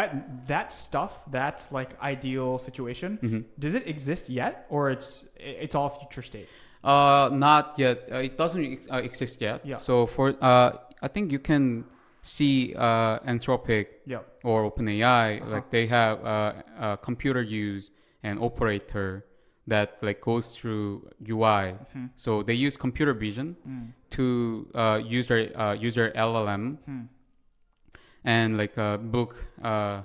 that stuff, that's like ideal situation. Does it exist yet, or it's all future state? Not yet. It doesn't exist yet. Yeah. So for I think you can see Anthropic or OpenAI, like they have computer use and operator that like goes through UI. So they use computer vision to use their LLM and like book on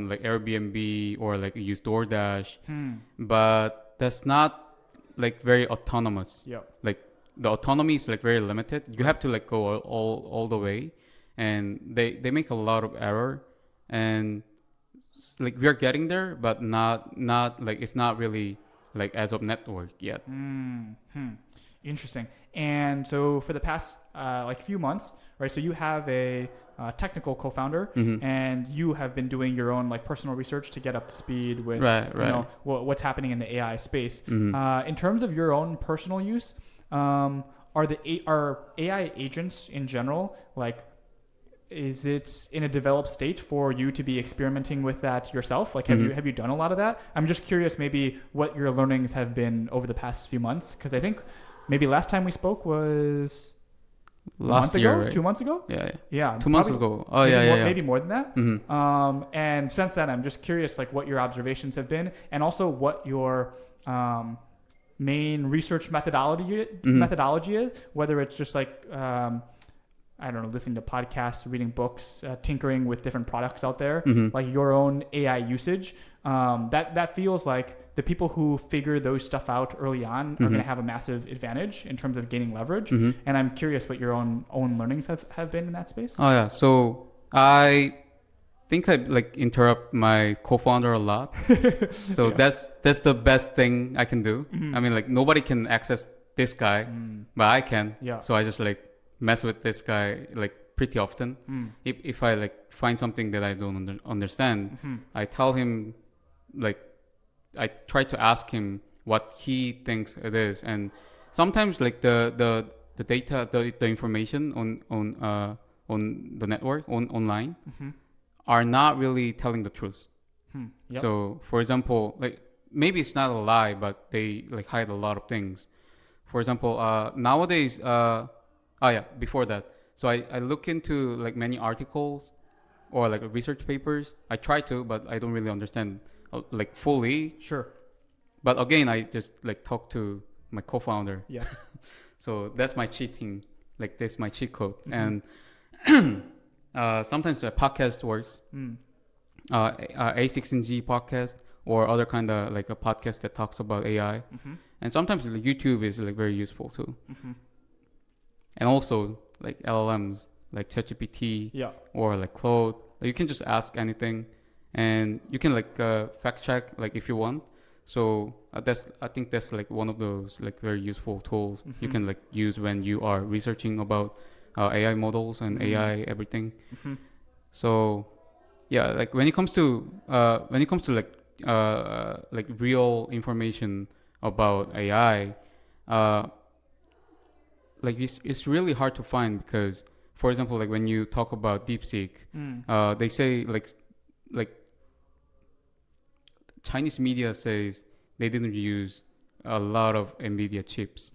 like Airbnb or like use DoorDash, but that's not like very autonomous. Like the autonomy is like very limited. You have to like go all the way, and they make a lot of error, and like we are getting there, but not like it's not really like as of network yet. Interesting. And so for the past like few months, right? So you have a technical co-founder, and you have been doing your own like personal research to get up to speed with you know what's happening in the AI space. In terms of your own personal use, are AI agents in general like? Is it in a developed state for you to be experimenting with that yourself? Like, have you done a lot of that? I'm just curious, maybe what your learnings have been over the past few months, because I think maybe last time we spoke was last year, ago, right? 2 months ago. Yeah. 2 months ago. Oh Maybe more than that. And since then, I'm just curious, like, what your observations have been, and also what your main research methodology is. Whether it's just like I don't know, listening to podcasts, reading books, tinkering with different products out there, like your own AI usage. That feels like the people who figure those stuff out early on are going to have a massive advantage in terms of gaining leverage. And I'm curious what your own learnings have been in that space. Oh yeah, so I think I like interrupt my co-founder a lot. So that's the best thing I can do. I mean, like nobody can access this guy, but I can. So I just like mess with this guy like pretty often. If I like find something that I don't understand, I tell him, like I try to ask him what he thinks it is, and sometimes like the data, the information on the network online are not really telling the truth. So for example, like maybe it's not a lie, but they like hide a lot of things. For example, nowadays before that. So I look into like many articles or like research papers. I try to, but I don't really understand like fully. Sure. But again, I just like talk to my co-founder. Yeah. So that's my cheating. Like that's my cheat code. And sometimes a podcast works. A16Z podcast or other kind of like a podcast that talks about AI. And sometimes like, YouTube is like very useful too. And also like LLMs like ChatGPT or like Claude. Like, you can just ask anything, and you can like fact check like if you want. So I think that's like one of those like very useful tools you can like use when you are researching about AI models and AI everything. So yeah, like when it comes to like real information about AI, like it's really hard to find, because for example, like when you talk about DeepSeek, they say like Chinese media says they didn't use a lot of NVIDIA chips,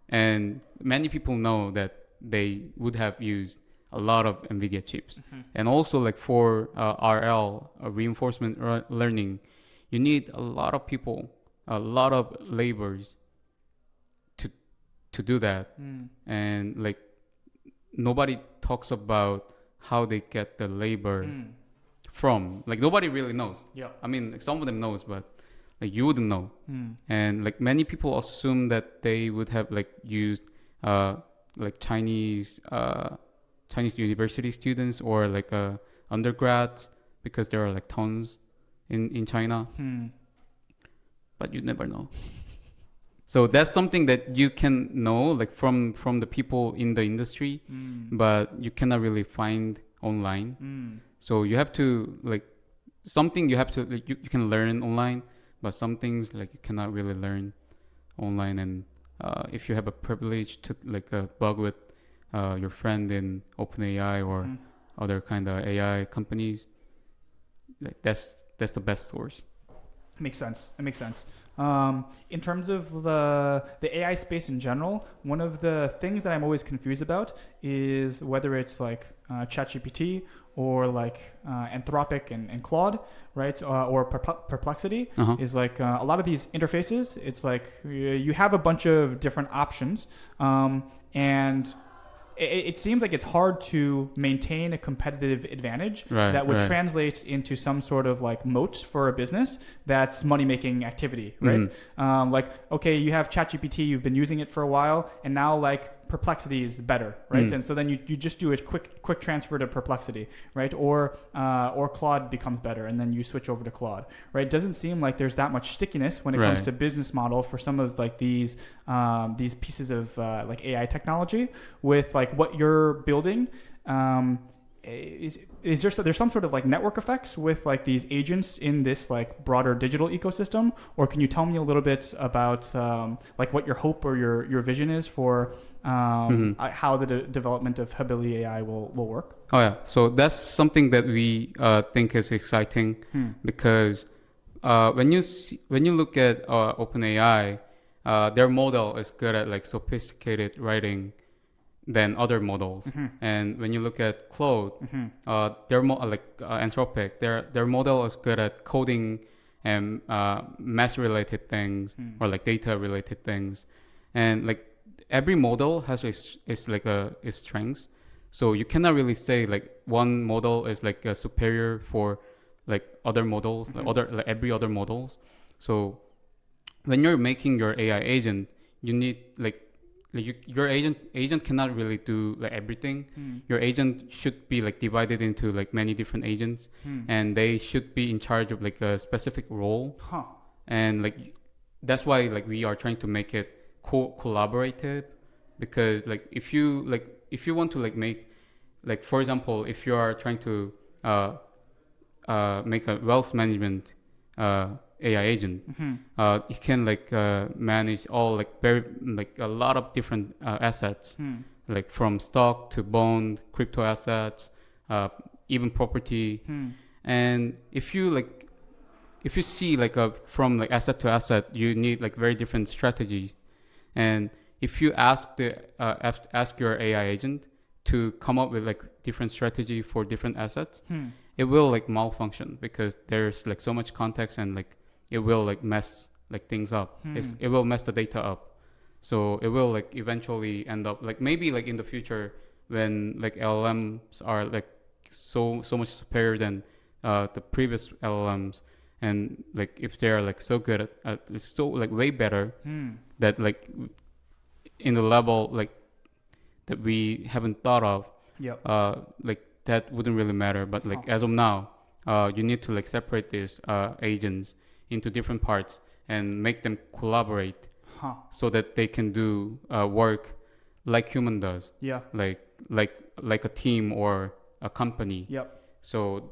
and many people know that they would have used a lot of NVIDIA chips. And also like for RL, reinforcement learning, you need a lot of people, a lot of labors to do that. And like nobody talks about how they get the labor from, like nobody really knows. I mean, like, some of them knows, but like you wouldn't know. And like many people assume that they would have like used like Chinese university students or like undergrads, because there are like tons in China. But you never know. So that's something that you can know like from the people in the industry, but you cannot really find online. So you have to like something you have to like, you can learn online, but some things like you cannot really learn online. And if you have a privilege to like bug with your friend in OpenAI or other kind of AI companies, like that's the best source. Makes sense. It makes sense. In terms of the AI space in general, one of the things that I'm always confused about is whether it's like ChatGPT or like Anthropic and Claude, right? Or Perplexity is like a lot of these interfaces. It's like you have a bunch of different options, and it seems like it's hard to maintain a competitive advantage that would translate into some sort of like moat for a business that's money-making activity, right? Like, okay, you have ChatGPT, you've been using it for a while, and now like Perplexity is better, right? And so then you just do a quick transfer to Perplexity, right? Or Claude becomes better, and then you switch over to Claude, right? It doesn't seem like there's that much stickiness when it comes to business model for some of like these pieces of like AI technology with like what you're building. Is there's some sort of like network effects with like these agents in this like broader digital ecosystem, or can you tell me a little bit about like what your hope or your vision is for how the development of HabiliAI will work? Oh yeah, so that's something that we think is exciting because when you look at OpenAI, their model is good at like sophisticated writing than other models. And when you look at Claude, their Anthropic, their model is good at coding and math related things or like data related things. And like every model has its strengths. So you cannot really say like one model is like superior for like other models, like every other models. So when you're making your AI agent, you need your agent cannot really do like everything. Your agent should be like divided into like many different agents, and they should be in charge of like a specific role. And like that's why like we are trying to make it collaborative, because like if you want to like make like, for example, if you are trying to make a wealth management AI agent, it can like manage all like very like a lot of different assets, like from stock to bond, crypto assets, even property. And if you see like from like asset to asset, you need like very different strategies. And if you ask your AI agent to come up with like different strategy for different assets, it will like malfunction because there's like so much context, and like it will like mess like things up. It will mess the data up. So it will like eventually end up like maybe like in the future when like LLMs are like so much superior than the previous LLMs, and like if they are like so good at so like way better that like in the level like that we haven't thought of, like that wouldn't really matter. But like as of now, you need to like separate these agents into different parts and make them collaborate so that they can do work like human does. Like a team or a company. So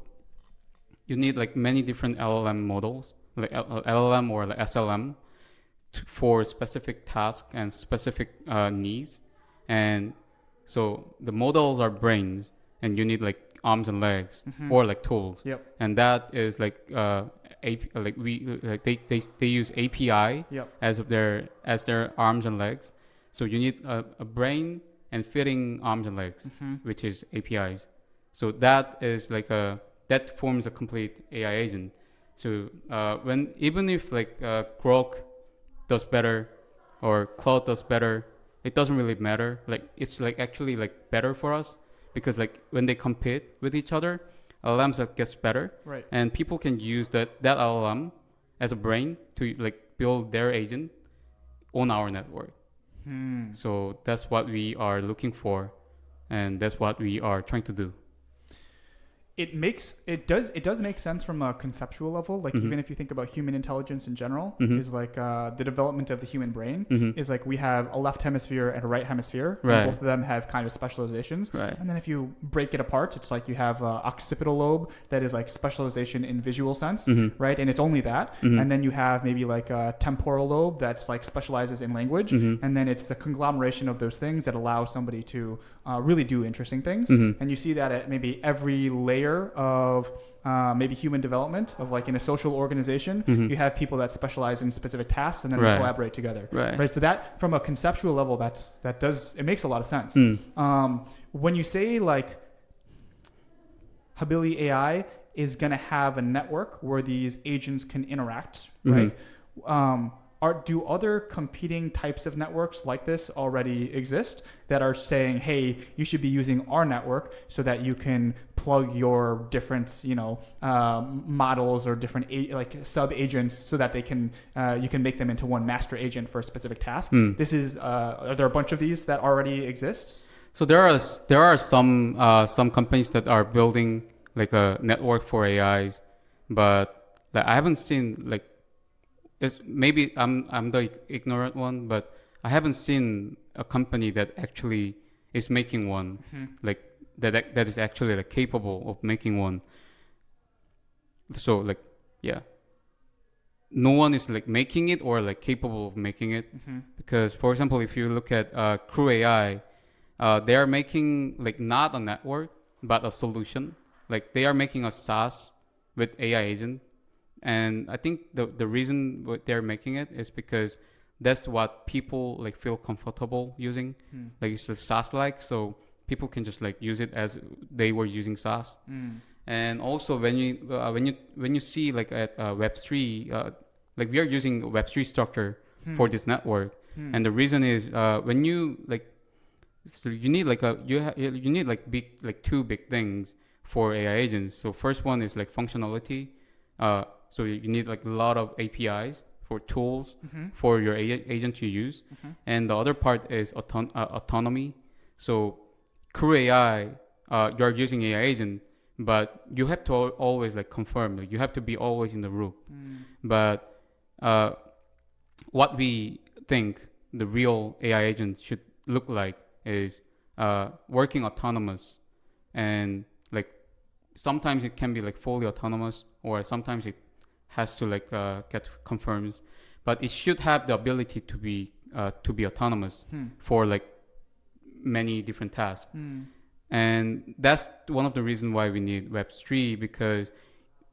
you need like many different LLM models, like LLM or like SLM, for specific tasks and specific needs. And so the models are brains, and you need like arms and legs or like tools. And that is like they use API as their arms and legs. So you need a brain and fitting arms and legs, which is APIs. So that is like that forms a complete AI agent. So even if like Grok does better or Claude does better, it doesn't really matter. Like it's like actually like better for us, because like when they compete with each other, LLMs that gets better, and people can use that LLM as a brain to like build their agent on our network. So that's what we are looking for, and that's what we are trying to do. it does make sense from a conceptual level. Like even if you think about human intelligence in general, is like the development of the human brain is like we have a left hemisphere and a right hemisphere, and both of them have kind of specializations. And then if you break it apart, it's like you have occipital lobe that is like specialization in visual sense, right? And it's only that. And then you have maybe like a temporal lobe that's like specializes in language, and then it's the conglomeration of those things that allow somebody to really do interesting things. And you see that at maybe every layer of maybe human development of like in a social organization, you have people that specialize in specific tasks and then they collaborate together. Right. So that from a conceptual level, it makes a lot of sense. When you say like HabiliAI is going to have a network where these agents can interact, right? Do other competing types of networks like this already exist that are saying, hey, you should be using our network so that you can plug your different, models or different like sub agents so that they can you can make them into one master agent for a specific task? Are there a bunch of these that already exist? So there are some companies that are building like a network for AIs, but like, I haven't seen like. Maybe I'm the ignorant one, but I haven't seen a company that actually is making one, like that is actually like capable of making one. So like no one is like making it or like capable of making it, because for example, if you look at Crew AI, they are making like not a network but a solution. Like they are making a SaaS with AI agent. And I think the reason they're making it is because that's what people like feel comfortable using. Like it's a SaaS-like, so people can just like use it as they were using SaaS. And also when you see like at Web3, like we are using Web3 structure for this network, and the reason is when you like, so you need like you need like two big things for AI agents. So first one is like functionality. So you need like a lot of APIs for tools for your agent to use. And the other part is autonomy. So Crew AI, you're using AI agent, but you have to always like confirm, like you have to be always in the loop. But what we think the real AI agent should look like is working autonomous, and like sometimes it can be like fully autonomous, or sometimes it has to like get confirms, but it should have the ability to be autonomous for like many different tasks. And that's one of the reasons why we need Web3, because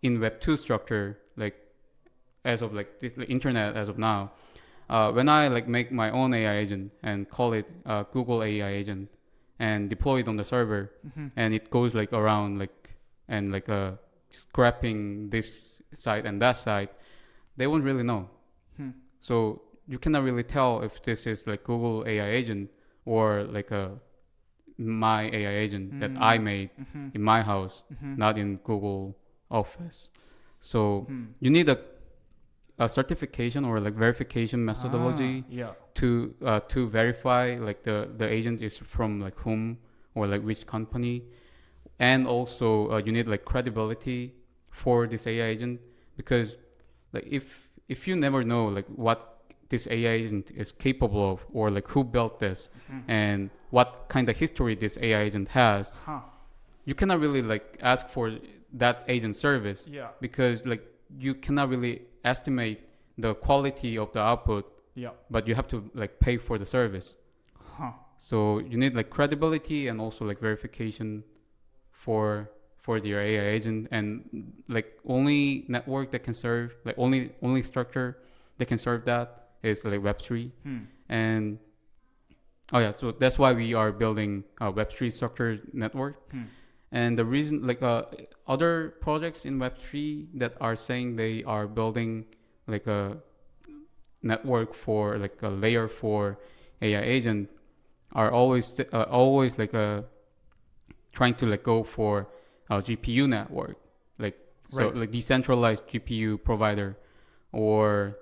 in Web2 structure, like as of like this, the internet as of now, when I like make my own AI agent and call it Google AI agent and deploy it on the server, and it goes like around like and like scrapping this site and that site, they won't really know. So you cannot really tell if this is like Google AI agent or like my AI agent that I made in my house, not in Google Office. So you need a certification or like verification methodology to verify like the agent is from like whom or like which company. And also you need like credibility for this AI agent, because like if you never know like what this AI agent is capable of, or like who built this and what kind of history this AI agent has, you cannot really like ask for that agent service, because like you cannot really estimate the quality of the output, but you have to like pay for the service. So you need like credibility and also like verification for your AI agent, and like only network that can serve, like only structure that can serve that is like Web3. And so that's why we are building a Web3 structured network. And the reason like other projects in Web3 that are saying they are building like a network for like a layer for AI agent are always like trying to like go for a GPU network, like so like decentralized GPU provider, or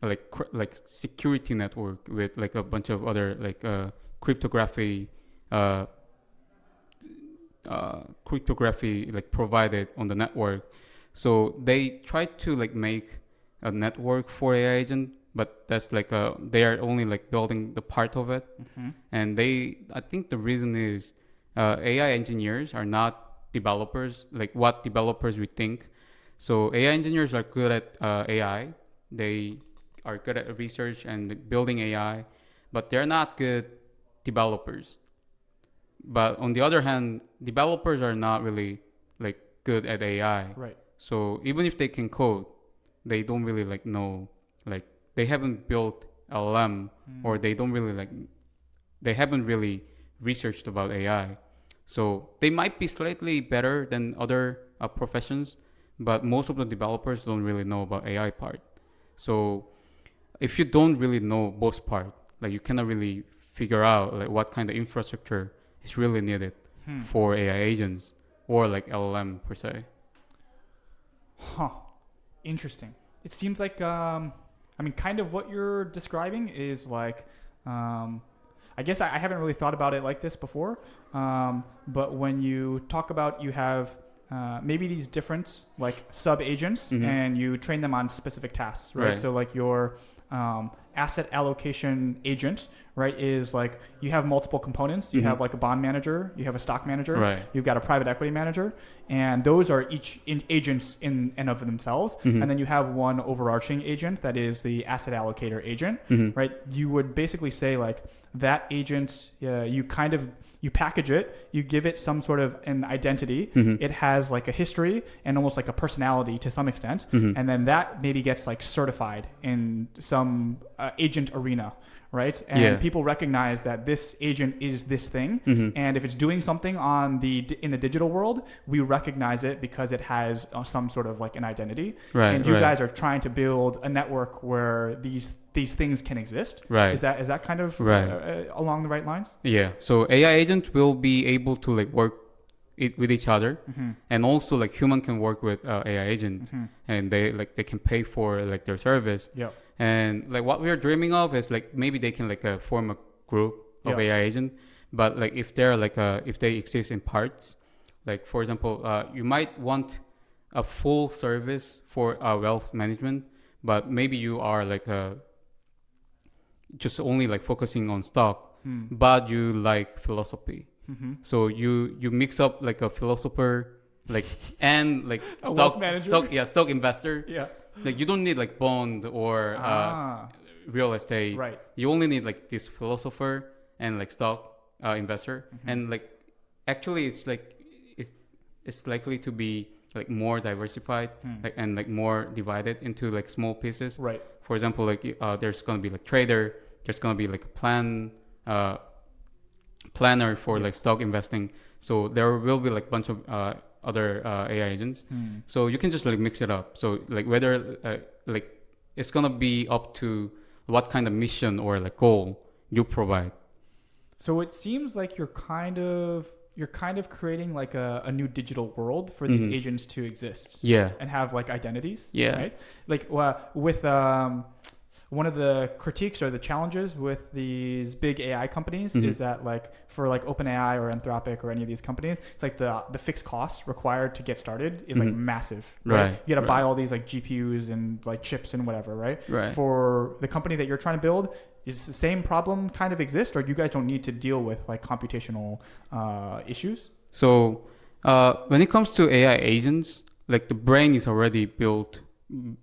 like security network with like a bunch of other like cryptography cryptography like provided on the network. So they try to like make a network for AI agent, but that's like they are only like building the part of it. And I think the reason is AI engineers are not developers, like what developers we think. So AI engineers are good at AI. They are good at research and building AI, but they're not good developers. But on the other hand, developers are not really like good at AI. Right. So even if they can code, they don't really like know, like they haven't built LLM or they haven't really researched about AI. So they might be slightly better than other professions, but most of the developers don't really know about AI part. So if you don't really know both part, like you cannot really figure out like what kind of infrastructure is really needed for AI agents or like LLM per se. Huh. Interesting. It seems like, kind of what you're describing is like, I guess I haven't really thought about it like this before. But when you talk about you have maybe these different like sub agents and you train them on specific tasks, right? So like your asset allocation agent, right, is like you have multiple components. You have like a bond manager, you have a stock manager, you've got a private equity manager, and those are each agents in and of themselves. And then you have one overarching agent that is the asset allocator agent, right? You would basically say like that agent, you package it, you give it some sort of an identity. It has like a history and almost like a personality to some extent. And then that maybe gets like certified in some agent arena, right? And people recognize that this agent is this thing. And if it's doing something in the digital world, we recognize it because it has some sort of like an identity. And you guys are trying to build a network where these things can exist. Is that kind of along the right lines? Yeah. So AI agent will be able to like work with each other, and also like human can work with AI agents, and they can pay for like their service. And like what we're dreaming of is like maybe they can like form a group of AI agent, but like if they're like if they exist in parts, like for example, you might want a full service for wealth management, but maybe you are like just only like focusing on stock, but you like philosophy. So you mix up like a philosopher like and like stock investor. Like you don't need like bond or real estate. You only need like this philosopher and like stock investor. And like actually it's like it's likely to be like more diversified like and like more divided into like small pieces. For example, like there's gonna be like trader, there's gonna be like a planner for like stock investing. So there will be like bunch of other AI agents. So you can just like mix it up. So like whether like it's gonna be up to what kind of mission or like goal you provide. So it seems like you're kind of creating like a new digital world for these agents to exist. And have like identities. Right. Like with one of the critiques or the challenges with these big AI companies is that like for like OpenAI or Anthropic or any of these companies, it's like the fixed costs required to get started is like massive. You got to buy all these like GPUs and like chips and whatever. For the company that you're trying to build, is the same problem kind of exist, or you guys don't need to deal with like computational issues? So when it comes to AI agents, like the brain is already built,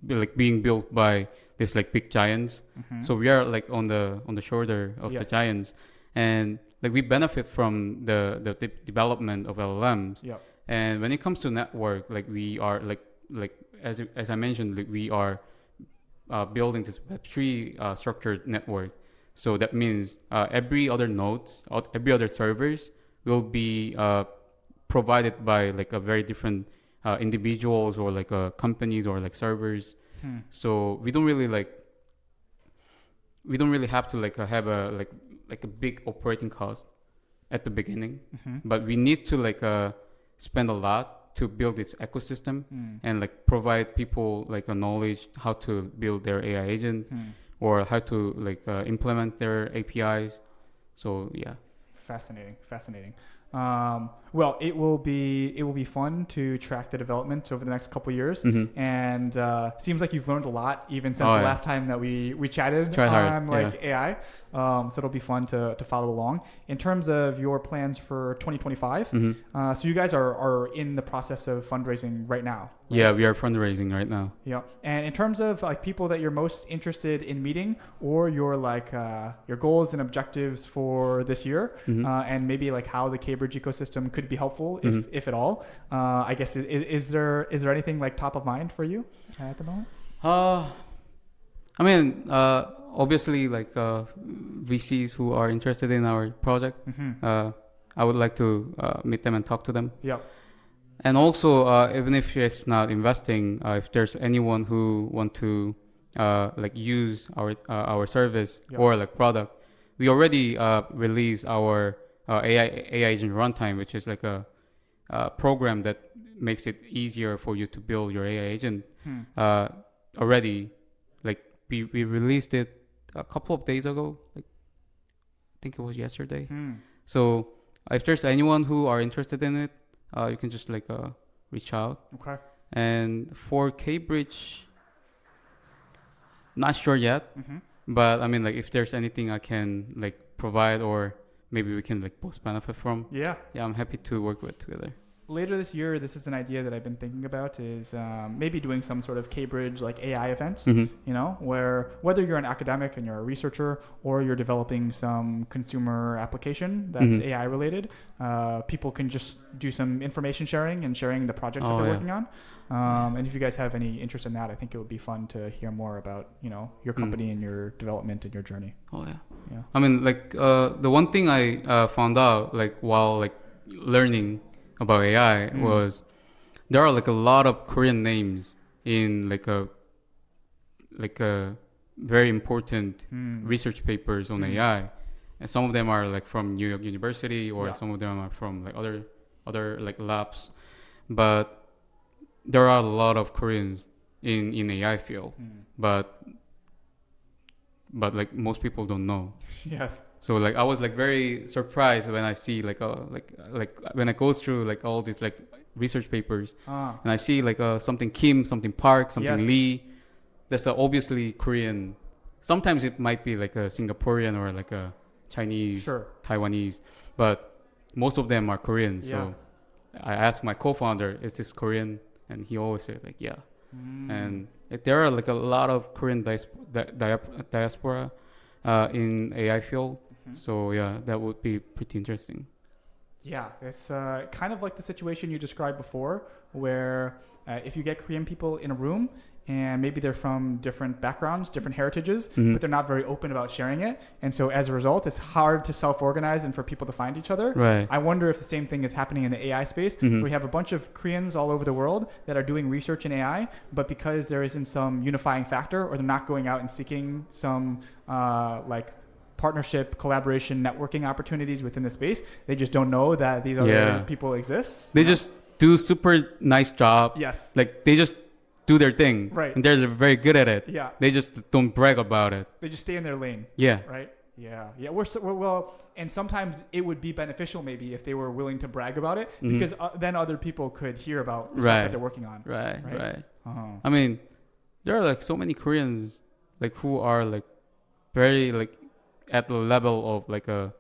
like being built by this like big giants. So we are like on the shoulder of the giants, and like we benefit from the development of LLMs. And when it comes to network, like we are like as I mentioned, like we are building this Web3 structured network. So that means every other nodes, every other servers will be provided by like a very different individuals or like companies or like servers. So we don't really have to like have a big operating cost at the beginning, but we need to like spend a lot to build this ecosystem and like provide people like a knowledge how to build their AI agent or how to like implement their APIs. So yeah. Fascinating. Well, it will be fun to track the development over the next couple years, and seems like you've learned a lot even since the last time that we chatted on AI. So it'll be fun to follow along. In terms of your plans for 2025, so you guys are in the process of fundraising right now. Right? Yeah, we are fundraising right now. Yeah, and in terms of like people that you're most interested in meeting, or your your goals and objectives for this year, and maybe like how the Cambridge ecosystem could be helpful, if at all. I guess is there anything like top of mind for you at the moment? I mean, obviously, like VCs who are interested in our project, I would like to meet them and talk to them. Yeah. And also, even if it's not investing, if there's anyone who want to like use our service or like product, we already released our AI agent runtime, which is like a program that makes it easier for you to build your AI agent. Already, like we released it a couple of days ago. Like, I think it was yesterday. So if there's anyone who are interested in it, you can just like reach out. Okay. And for Cambridge, not sure yet. But I mean, like if there's anything I can like provide, or maybe we can like both benefit from. Yeah, I'm happy to work with together. Later this year, this is an idea that I've been thinking about, is maybe doing some sort of Cambridge like AI event, you know, where whether you're an academic and you're a researcher, or you're developing some consumer application that's AI related, people can just do some information sharing and sharing the project that they're working on. And if you guys have any interest in that, I think it would be fun to hear more about, you know, your company and your development and your journey. Yeah. I mean, like the one thing I found out like while like learning about AI was there are like a lot of Korean names in like a very important research papers on AI, and some of them are like from New York University, or some of them are from like other like labs, but there are a lot of Koreans in AI field, but like most people don't know. Yes. So like I was like very surprised when I see like when I go through like all these like research papers and I see like something Kim, something Park, something Lee. That's obviously Korean. Sometimes it might be like a Singaporean or like a Chinese, Taiwanese, but most of them are Koreans. So I asked my co-founder, "Is this Korean?" And he always said like, "Yeah." And like, there are like a lot of Korean diaspora in AI field. So yeah, that would be pretty interesting. Yeah, it's kind of like the situation you described before, where if you get Korean people in a room and maybe they're from different backgrounds, different heritages, but they're not very open about sharing it. And so as a result, it's hard to self-organize and for people to find each other. Right. I wonder if the same thing is happening in the AI space. We have a bunch of Koreans all over the world that are doing research in AI, but because there isn't some unifying factor, or they're not going out and seeking some like partnership, collaboration, networking opportunities within the space, they just don't know that these other people exist. They just do super nice job. Yes. Like they just do their thing. Right. And they're very good at it. Yeah. They just don't brag about it. They just stay in their lane. Yeah. Right. Yeah. Yeah. We're well, and sometimes it would be beneficial maybe if they were willing to brag about it, because then other people could hear about the stuff that they're working on. Right. I mean, there are like so many Koreans like who are like very like at the level of like a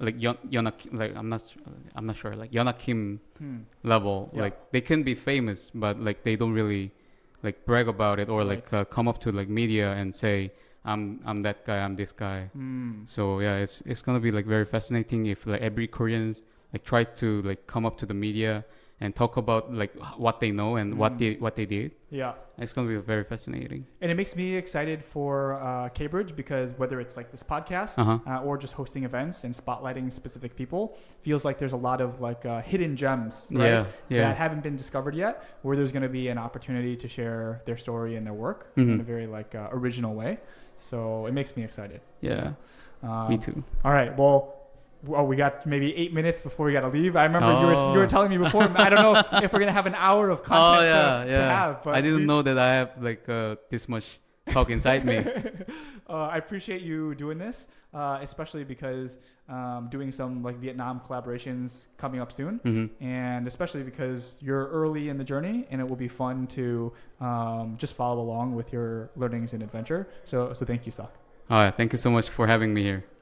like Yona, like I'm not sure, like Yona Kim level. Like they can be famous, but like they don't really like brag about it, or like come up to like media and say I'm that guy, I'm this guy. So yeah, it's gonna be like very fascinating if like every Koreans like try to like come up to the media and talk about like what they know and what they did. Yeah, it's gonna be very fascinating. And it makes me excited for Cambridge, because whether it's like this podcast or just hosting events and spotlighting specific people, feels like there's a lot of like hidden gems, right? That haven't been discovered yet, where there's gonna be an opportunity to share their story and their work in a very like original way. So it makes me excited. Yeah, me too. All right, well. Oh, we got maybe 8 minutes before we got to leave. I remember you were telling me before. I don't know if we're gonna have an hour of content to have. But I didn't know that I have like this much talk inside me. I appreciate you doing this, especially because doing some like Vietnam collaborations coming up soon, and especially because you're early in the journey, and it will be fun to just follow along with your learnings and adventure. So thank you, Seok. Thank you so much for having me here.